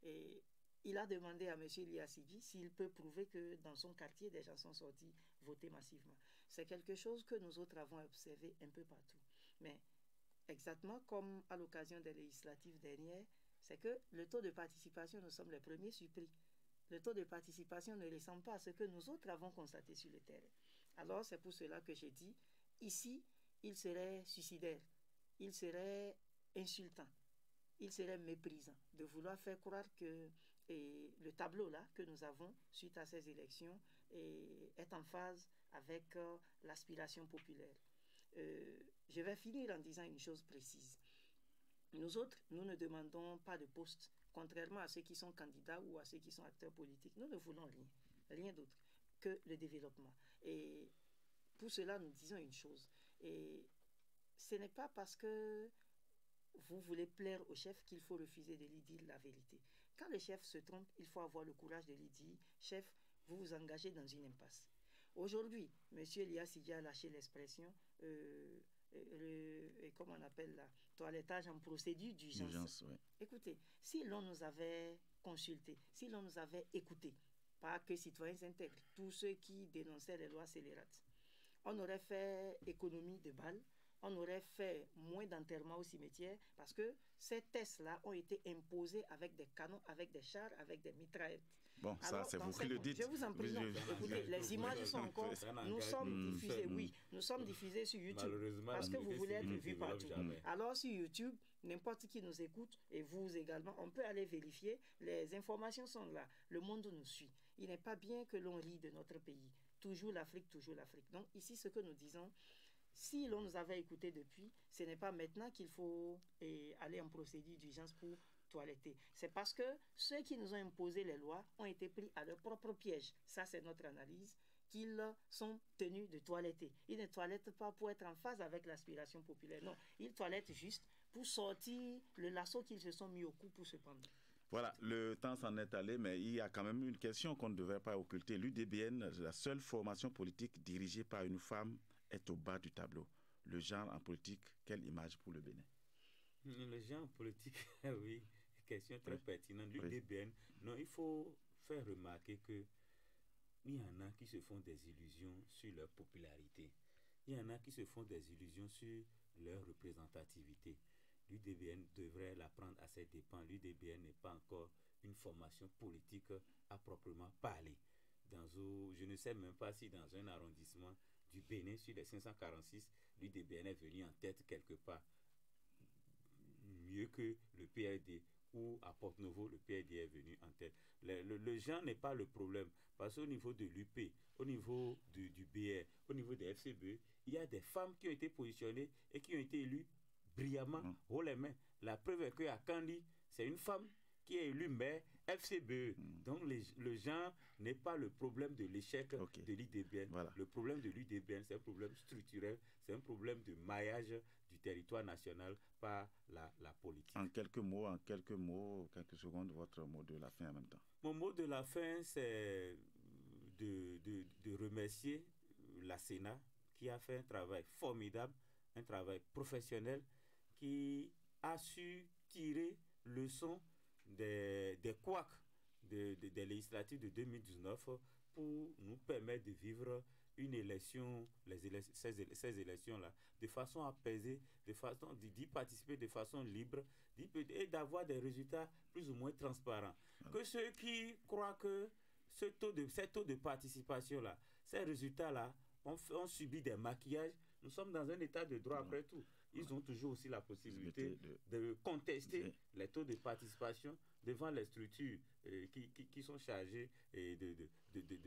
Et il a demandé à M. Liassidji s'il peut prouver que dans son quartier, des gens sont sortis voter massivement. C'est quelque chose que nous autres avons observé un peu partout. Mais exactement comme à l'occasion des législatives dernières, c'est que le taux de participation, nous sommes les premiers surpris. Le taux de participation ne ressemble pas à ce que nous autres avons constaté sur le terrain. Alors, c'est pour cela que j'ai dit, ici, il serait suicidaire, il serait insultant, il serait méprisant de vouloir faire croire que le tableau là que nous avons suite à ces élections est en phase avec l'aspiration populaire. Je vais finir en disant une chose précise. Nous autres, nous ne demandons pas de poste, contrairement à ceux qui sont candidats ou à ceux qui sont acteurs politiques. Nous ne voulons rien, rien d'autre que le développement. Et pour cela, nous disons une chose. Et ce n'est pas parce que vous voulez plaire au chef qu'il faut refuser de lui dire la vérité. Quand le chef se trompe, il faut avoir le courage de lui dire « Chef, vous vous engagez dans une impasse ». Aujourd'hui, M. Liassidji a lâché l'expression comment on appelle là, toilettage en procédure d'urgence. Ouais. Écoutez, si l'on nous avait consulté, si l'on nous avait écouté, pas que citoyens intègres, tous ceux qui dénonçaient les lois scélérates, on aurait fait économie de balles, on aurait fait moins d'enterrements au cimetière parce que ces tests-là ont été imposés avec des canons, avec des chars, avec des mitraillettes. Bon, alors, ça, c'est vous qui le dites. Je vous en prie. Écoutez, les images sont encore... Nous sommes diffusés, oui. Nous sommes diffusés sur YouTube parce que vous voulez être vus partout. Alors, sur YouTube, n'importe qui nous écoute, et vous également, on peut aller vérifier. Les informations sont là. Le monde nous suit. Il n'est pas bien que l'on rie de notre pays. Toujours l'Afrique, toujours l'Afrique. Donc, ici, ce que nous disons... Si l'on nous avait écouté depuis, ce n'est pas maintenant qu'il faut aller en procédure d'urgence pour toiletter. C'est parce que ceux qui nous ont imposé les lois ont été pris à leur propre piège. Ça, c'est notre analyse, qu'ils sont tenus de toiletter. Ils ne toilettent pas pour être en phase avec l'aspiration populaire. Non, ils toilettent juste pour sortir le lasso qu'ils se sont mis au cou pour se pendre. Voilà, le temps s'en est allé, mais il y a quand même une question qu'on ne devrait pas occulter. L'UDBN, la seule formation politique dirigée par une femme, est au bas du tableau. Le genre en politique, quelle image pour le Bénin? Le genre en politique, oui, question très pertinente. L'UDBN, non, il faut faire remarquer que il y en a qui se font des illusions sur leur popularité. Il y en a qui se font des illusions sur leur représentativité. L'UDBN devrait la prendre à ses dépens. L'UDBN n'est pas encore une formation politique à proprement parler. Je ne sais même pas si dans un arrondissement du Bénin, sur les 546, l'UDBN est venu en tête quelque part. Mieux que le PRD, ou à Porte-Novo, le PRD est venu en tête. Le genre n'est pas le problème, parce qu'au niveau de l'UP, au niveau du BR, au niveau des FCBE, il y a des femmes qui ont été positionnées et qui ont été élues brillamment, haut les mains. La preuve est qu'à Kandi, c'est une femme qui est élue maire FCBE. Donc le genre n'est pas le problème de l'échec de l'UDBN. Voilà. Le problème de l'UDBN, c'est un problème structurel, c'est un problème de maillage du territoire national par la politique. En quelques mots, quelques secondes, votre mot de la fin en même temps. Mon mot de la fin, c'est de remercier la Sénat qui a fait un travail formidable, un travail professionnel, qui a su tirer leçon des couacs des législatives de 2019 pour nous permettre de vivre une élection, ces élections-là, de façon apaisée, d'y participer de façon libre et d'avoir des résultats plus ou moins transparents. Que ceux qui croient que ces taux de participation-là, ces résultats-là, ont subi des maquillages, nous sommes dans un état de droit après tout. Ils ont toujours aussi la possibilité de contester les taux de participation devant les structures qui sont chargées de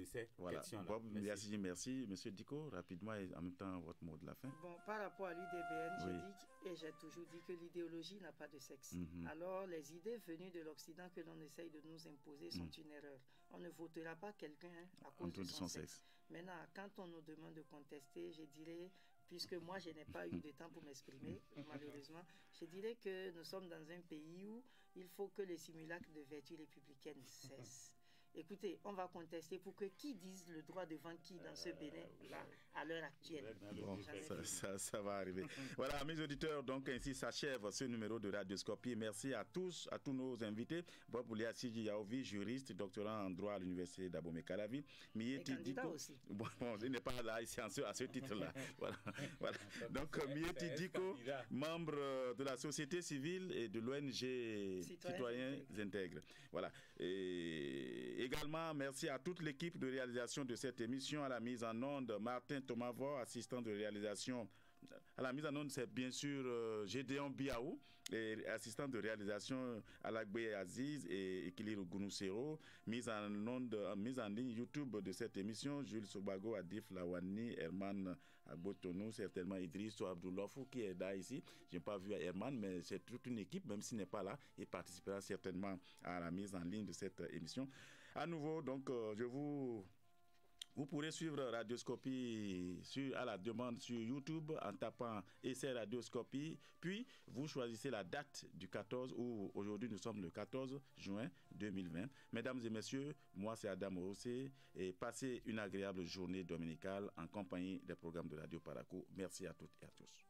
ces questions-là. Bob, merci. Monsieur Diko, rapidement et en même temps votre mot de la fin. Bon, par rapport à l'UDBN, j'ai toujours dit que l'idéologie n'a pas de sexe. Alors, les idées venues de l'Occident que l'on essaye de nous imposer sont une erreur. On ne votera pas quelqu'un à cause de son sexe. Maintenant, quand on nous demande de contester, je dirais, puisque moi je n'ai pas eu de temps pour m'exprimer, malheureusement, je dirais que nous sommes dans un pays où il faut que les simulacres de vertu républicaine cessent. Écoutez, on va contester pour que qui dise le droit devant qui dans ce Bénin-là, à l'heure actuelle. Bon, ça va arriver. Voilà, mes auditeurs, donc ainsi s'achève ce numéro de Radioscopie. Merci à tous nos invités. Bob Ouliassidji Yaovi, juriste, doctorant en droit à l'université d'Abomey-Calavi. Mieti Diko aussi. Bon, il n'est pas là ici à ce titre-là. Voilà. Donc, Mieti Diko, membre de la société civile et de l'ONG Citoyens Intègres. Voilà. Et également, merci à toute l'équipe de réalisation de cette émission, à la mise en onde, Martin Tomavo, assistant de réalisation. À la mise en onde, c'est bien sûr Gédéon Biaou, et assistant de réalisation Alagbe Aziz et Ekiliro Gounoussero. Mise en ligne YouTube de cette émission, Jules Sobago, Adif Lawani, Herman Agbotonou, certainement Idriss Abdoulofou qui est là ici. Je n'ai pas vu Herman, mais c'est toute une équipe, même s'il n'est pas là, il participera certainement à la mise en ligne de cette émission. À nouveau, donc, vous pourrez suivre Radioscopie à la demande sur YouTube en tapant Essai Radioscopie. Puis, vous choisissez la date du 14, où aujourd'hui nous sommes le 14 juin 2020. Mesdames et messieurs, moi c'est Adam Orossé et passez une agréable journée dominicale en compagnie des programmes de Radio Parakou. Merci à toutes et à tous.